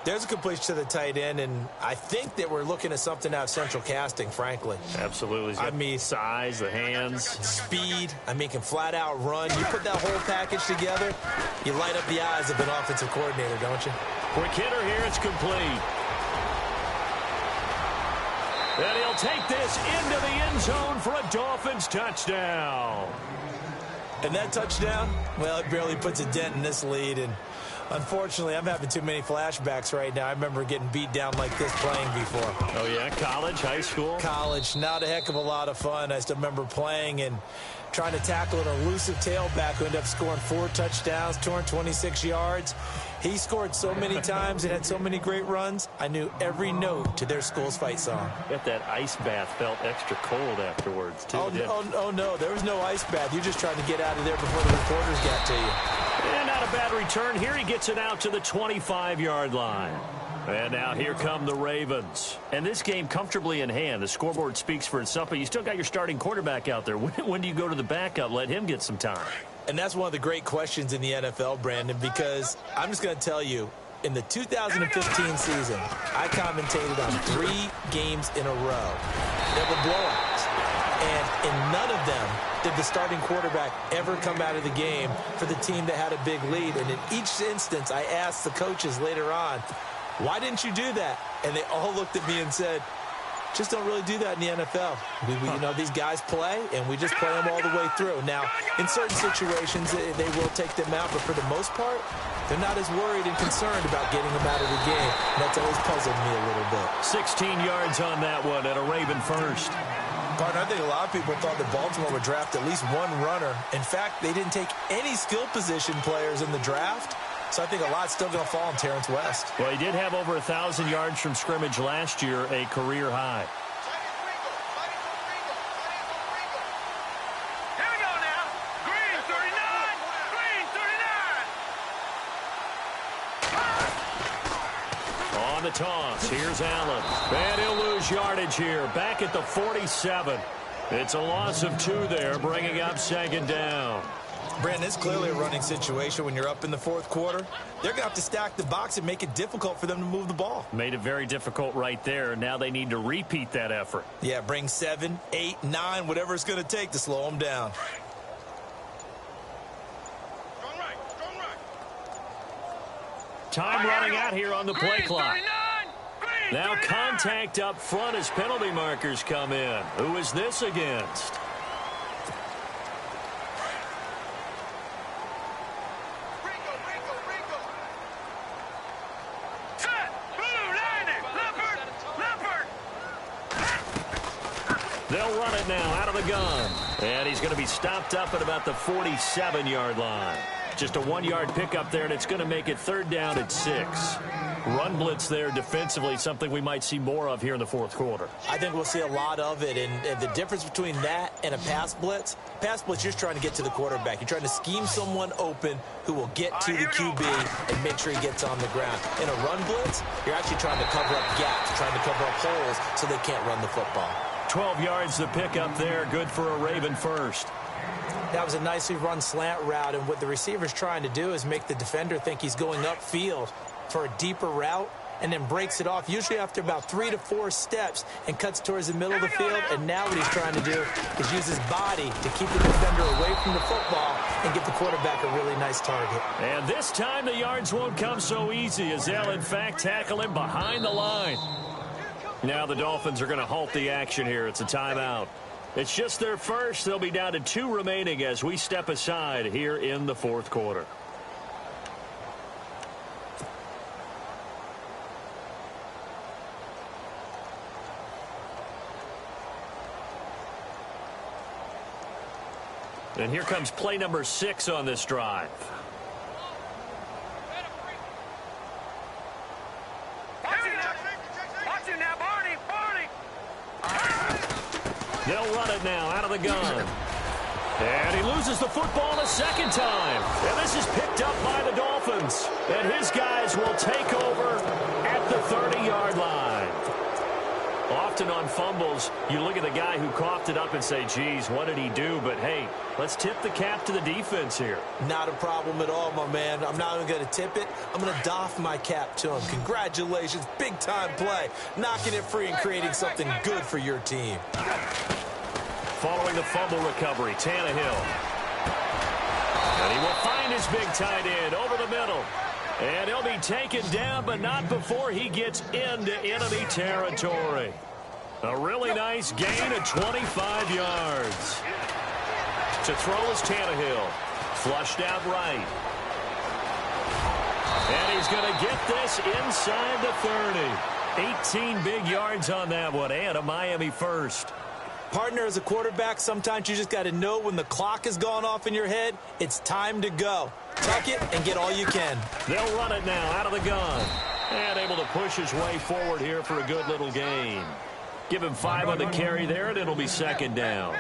S3: There's a completion to the tight end, and I think that we're looking at something out of Central Casting, frankly.
S2: Absolutely. I mean, size, the hands.
S3: Speed. I mean, can flat out run. You put that whole package together, you light up the eyes of an offensive coordinator, don't you?
S2: Quick hitter here. It's complete. And he'll take this into the end zone for a Dolphins touchdown.
S3: And that touchdown, well, it barely puts a dent in this lead. And unfortunately, I'm having too many flashbacks right now. I remember getting beat down like this playing before.
S2: Oh, yeah? College, high school?
S3: College. Not a heck of a lot of fun. I still remember playing and trying to tackle an elusive tailback who ended up scoring 4 touchdowns, 226 yards. He scored so many times and had so many great runs, I knew every note to their school's fight song.
S2: Bet that ice bath felt extra cold afterwards, too.
S3: Oh, no, there was no ice bath. You just tried to get out of there before the reporters got to you.
S2: And not a bad return here. He gets it out to the 25-yard line. And now here come the Ravens. And this game comfortably in hand. The scoreboard speaks for itself, but you still got your starting quarterback out there. When do you go to the backup? Let him get some time.
S3: And that's one of the great questions in the NFL, Brandon, because I'm just going to tell you, in the 2015 season, I commentated on 3 games in a row. They were blowouts. And in none of them did the starting quarterback ever come out of the game for the team that had a big lead. And in each instance, I asked the coaches later on, why didn't you do that? And they all looked at me and said, just don't really do that in the NFL. You know, these guys play, and we just play them all the way through. Now, in certain situations, they will take them out, but for the most part, they're not as worried and concerned about getting them out of the game. And that's always puzzled me a little bit.
S2: 16 yards on that one at a Raven first.
S3: Partner, I think a lot of people thought that Baltimore would draft at least one runner. In fact, they didn't take any skill position players in the draft. So I think a lot's still going to fall on Terrence West.
S2: Well, he did have over 1,000 yards from scrimmage last year, a career high.
S4: Here we go now. Green 39. Green 39.
S2: On the toss, here's Allen. And he'll lose yardage here, back at the 47. It's a loss of 2 there, bringing up second down.
S3: Brandon, it's clearly a running situation when you're up in the 4th quarter. They're going to have to stack the box and make it difficult for them to move the ball.
S2: Made it very difficult right there. Now they need to repeat that effort.
S3: Yeah, bring 7, 8, 9, whatever it's going to take to slow them down.
S4: Strong right. Strong right.
S2: Time running out here on the play
S4: Green
S2: clock.
S4: 39. Green
S2: Now
S4: 39.
S2: contact up front as penalty markers come in. Who is this against? it now out of the gun. And he's going to be stopped up at about the 47-yard line. Just a 1-yard pickup there, and it's going to make it 3rd down at 6. Run blitz there defensively, something we might see more of here in the 4th quarter.
S3: I think we'll see a lot of it, and the difference between that and a pass blitz, you're just trying to get to the quarterback. You're trying to scheme someone open who will get to the QB and make sure he gets on the ground. In a run blitz, you're actually trying to cover up gaps, trying to cover up holes so they can't run the football.
S2: 12 yards to pick up there, good for a Raven first.
S3: That was a nicely run slant route, and what the receiver's trying to do is make the defender think he's going upfield for a deeper route, and then breaks it off, usually after about 3 to 4 steps, and cuts towards the middle of the field. And now what he's trying to do is use his body to keep the defender away from the football and get the quarterback a really nice target.
S2: And this time the yards won't come so easy, as they'll, in fact, tackle him behind the line. Now the Dolphins are going to halt the action here. It's a timeout. It's just their first. They'll be down to 2 remaining as we step aside here in the 4th quarter. And here comes play number 6 on this drive.
S4: Watch him now, Barney.
S2: They'll run it now out of the gun. And he loses the football a second time. And this is picked up by the Dolphins. And his guys will take over at the 30-yard line. Often on fumbles, you look at the guy who coughed it up and say, geez, what did he do? But, hey, let's tip the cap to the defense here.
S3: Not a problem at all, my man. I'm not even going to tip it. I'm going to doff my cap to him. Congratulations. Big-time play. Knocking it free and creating something good for your team.
S2: Following the fumble recovery, Tannehill. And he will find his big tight end over the middle. And he'll be taken down, but not before he gets into enemy territory. A really nice gain of 25 yards. To throw is Tannehill. Flushed out right. And he's going to get this inside the 30. 18 big yards on that one, and a Miami first.
S3: Partner, as a quarterback, sometimes you just got to know when the clock has gone off in your head, it's time to go. Tuck it and get all you can.
S2: They'll run it now out of the gun. And able to push his way forward here for a good little gain. Give him 5 on the carry there, and it'll be 2nd down.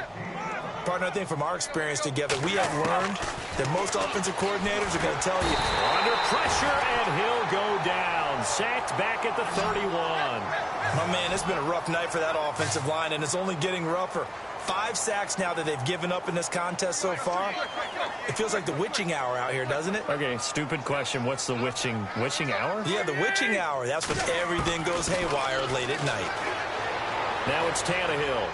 S3: Partner, I think from our experience together, we have learned that most offensive coordinators are going to tell you.
S2: Under pressure, and he'll go down. Sacked back at the 31.
S3: My man, it's been a rough night for that offensive line, and it's only getting rougher. 5 sacks now that they've given up in this contest so far. It feels like the witching hour out here, doesn't it?
S2: Okay, stupid question. What's the witching hour?
S3: Yeah, the witching hour. That's when everything goes haywire late at night.
S2: Now it's Tannehill.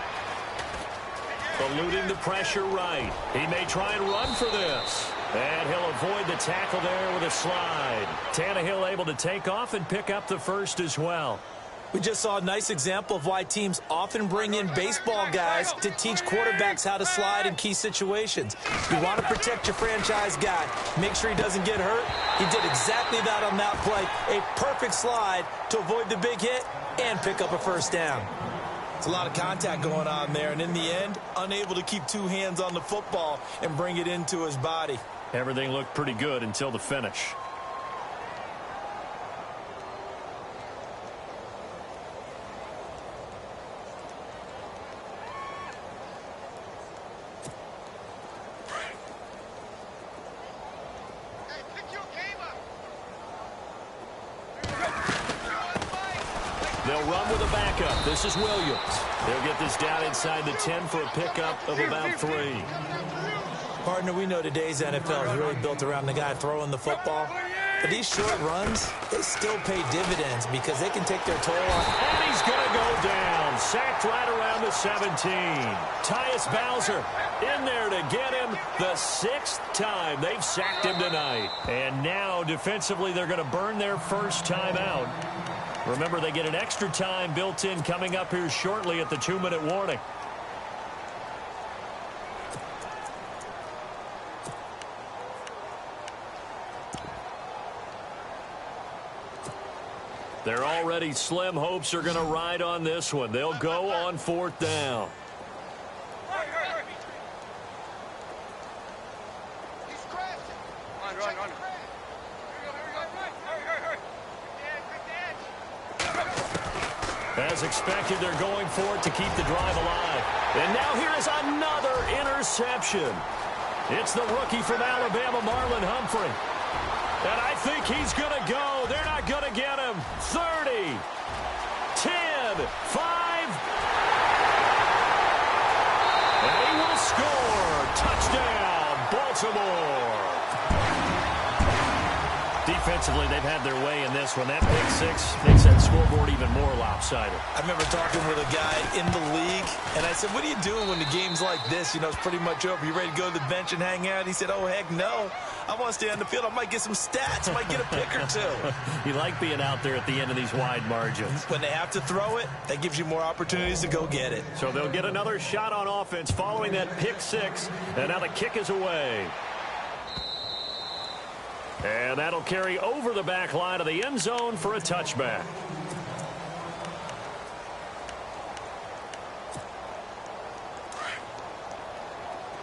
S2: Eluding the pressure right. He may try and run for this. And he'll avoid the tackle there with a slide. Tannehill able to take off and pick up the first as well.
S3: We just saw a nice example of why teams often bring in baseball guys to teach quarterbacks how to slide in key situations. You want to protect your franchise guy. Make sure he doesn't get hurt. He did exactly that on that play. A perfect slide to avoid the big hit and pick up a first down. It's a lot of contact going on there, and in the end, unable to keep 2 hands on the football and bring it into his body.
S2: Everything looked pretty good until the finish. They'll run with a backup. This is Williams. They'll get this down inside the 10 for a pickup of about 3.
S3: Partner, we know today's NFL is really built around the guy throwing the football. But these short runs, they still pay dividends because they can take their toll on.
S2: And he's going to go down. Sacked right around the 17. Tyus Bowser in there to get him the 6th time they've sacked him tonight. And now defensively they're going to burn their first time out. Remember, they get an extra time built in coming up here shortly at the 2-minute warning. Their already slim hopes are going to ride on this one. They'll go on 4th down. As expected, they're going for it to keep the drive alive. And now here is another interception. It's the rookie from Alabama, Marlon Humphrey. And I think he's going to go. They're not going to get him. 30, 10, 5. And he will score. Touchdown, Baltimore. Defensively, they've had their way in this one. That pick six makes that scoreboard even more lopsided.
S3: I remember talking with a guy in the league, and I said, what are you doing when the game's like this? You know, it's pretty much over. You ready to go to the bench and hang out? He said, oh, heck no. I want to stay on the field. I might get some stats. I might get a pick or two.
S2: You like being out there at the end of these wide margins.
S3: When they have to throw it, that gives you more opportunities to go get it.
S2: So they'll get another shot on offense following that pick six, and now the kick is away. And that'll carry over the back line of the end zone for a touchback.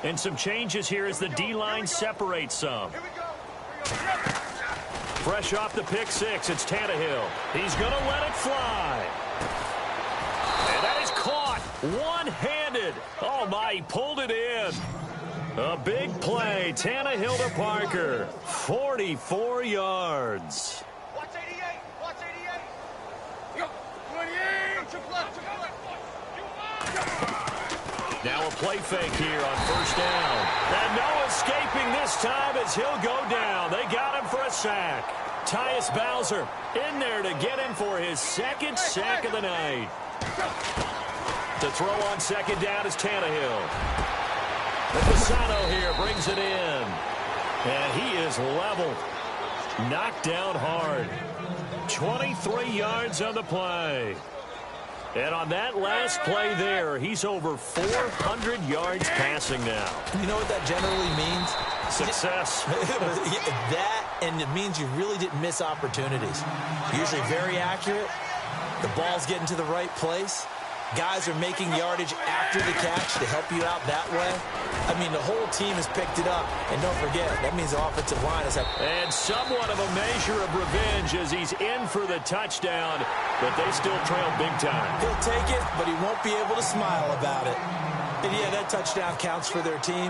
S2: And some changes here as the D-line separates some. Fresh off the pick six, it's Tannehill. He's going to let it fly. And that is caught one-handed. Oh, my, he pulled it in. A big play, Tannehill to Parker, 44 yards.
S4: Watch 88, watch 88. 28,
S2: Now a play fake here on first down. And no escaping this time as he'll go down. They got him for a sack. Tyus Bowser in there to get him for his second sack of the night. To throw on second down is Tannehill. Fasano here brings it in. And he is leveled. Knocked down hard. 23 yards on the play. And on that last play there, he's over 400 yards passing now.
S3: You know what that generally means?
S2: Success.
S3: That, and it means you really didn't miss opportunities. Usually very accurate. The ball's getting to the right place. Guys are making yardage after the catch to help you out that way. I mean, the whole team has picked it up. And don't forget, that means the offensive line is...
S2: And somewhat of a measure of revenge as he's in for the touchdown, but they still trail big time.
S3: He'll take it, but he won't be able to smile about it. And yeah, that touchdown counts for their team,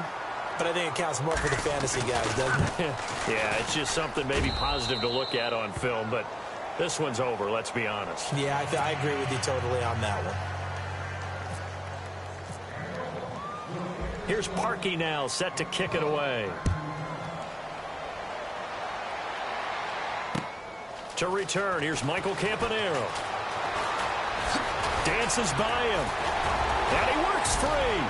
S3: but I think it counts more for the fantasy guys, doesn't it?
S2: Yeah, it's just something maybe positive to look at on film, but this one's over, let's be honest.
S3: Yeah, I agree with you totally on that one.
S2: Here's Parkey now, set to kick it away. To return, here's Michael Campanaro. Dances by him. And he works free.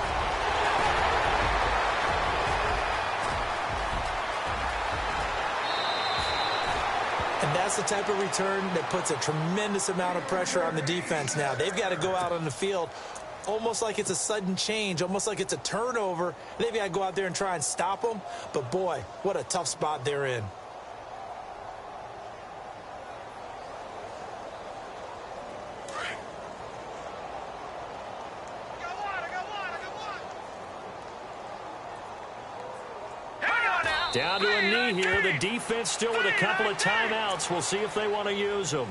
S3: And that's the type of return that puts a tremendous amount of pressure on the defense now. They've got to go out on the field almost like it's a sudden change, almost like it's a turnover. They've got to go out there and try and stop them. But, boy, what a tough spot they're in.
S2: Down to a knee here. The defense still with a couple of timeouts. We'll see if they want to use them.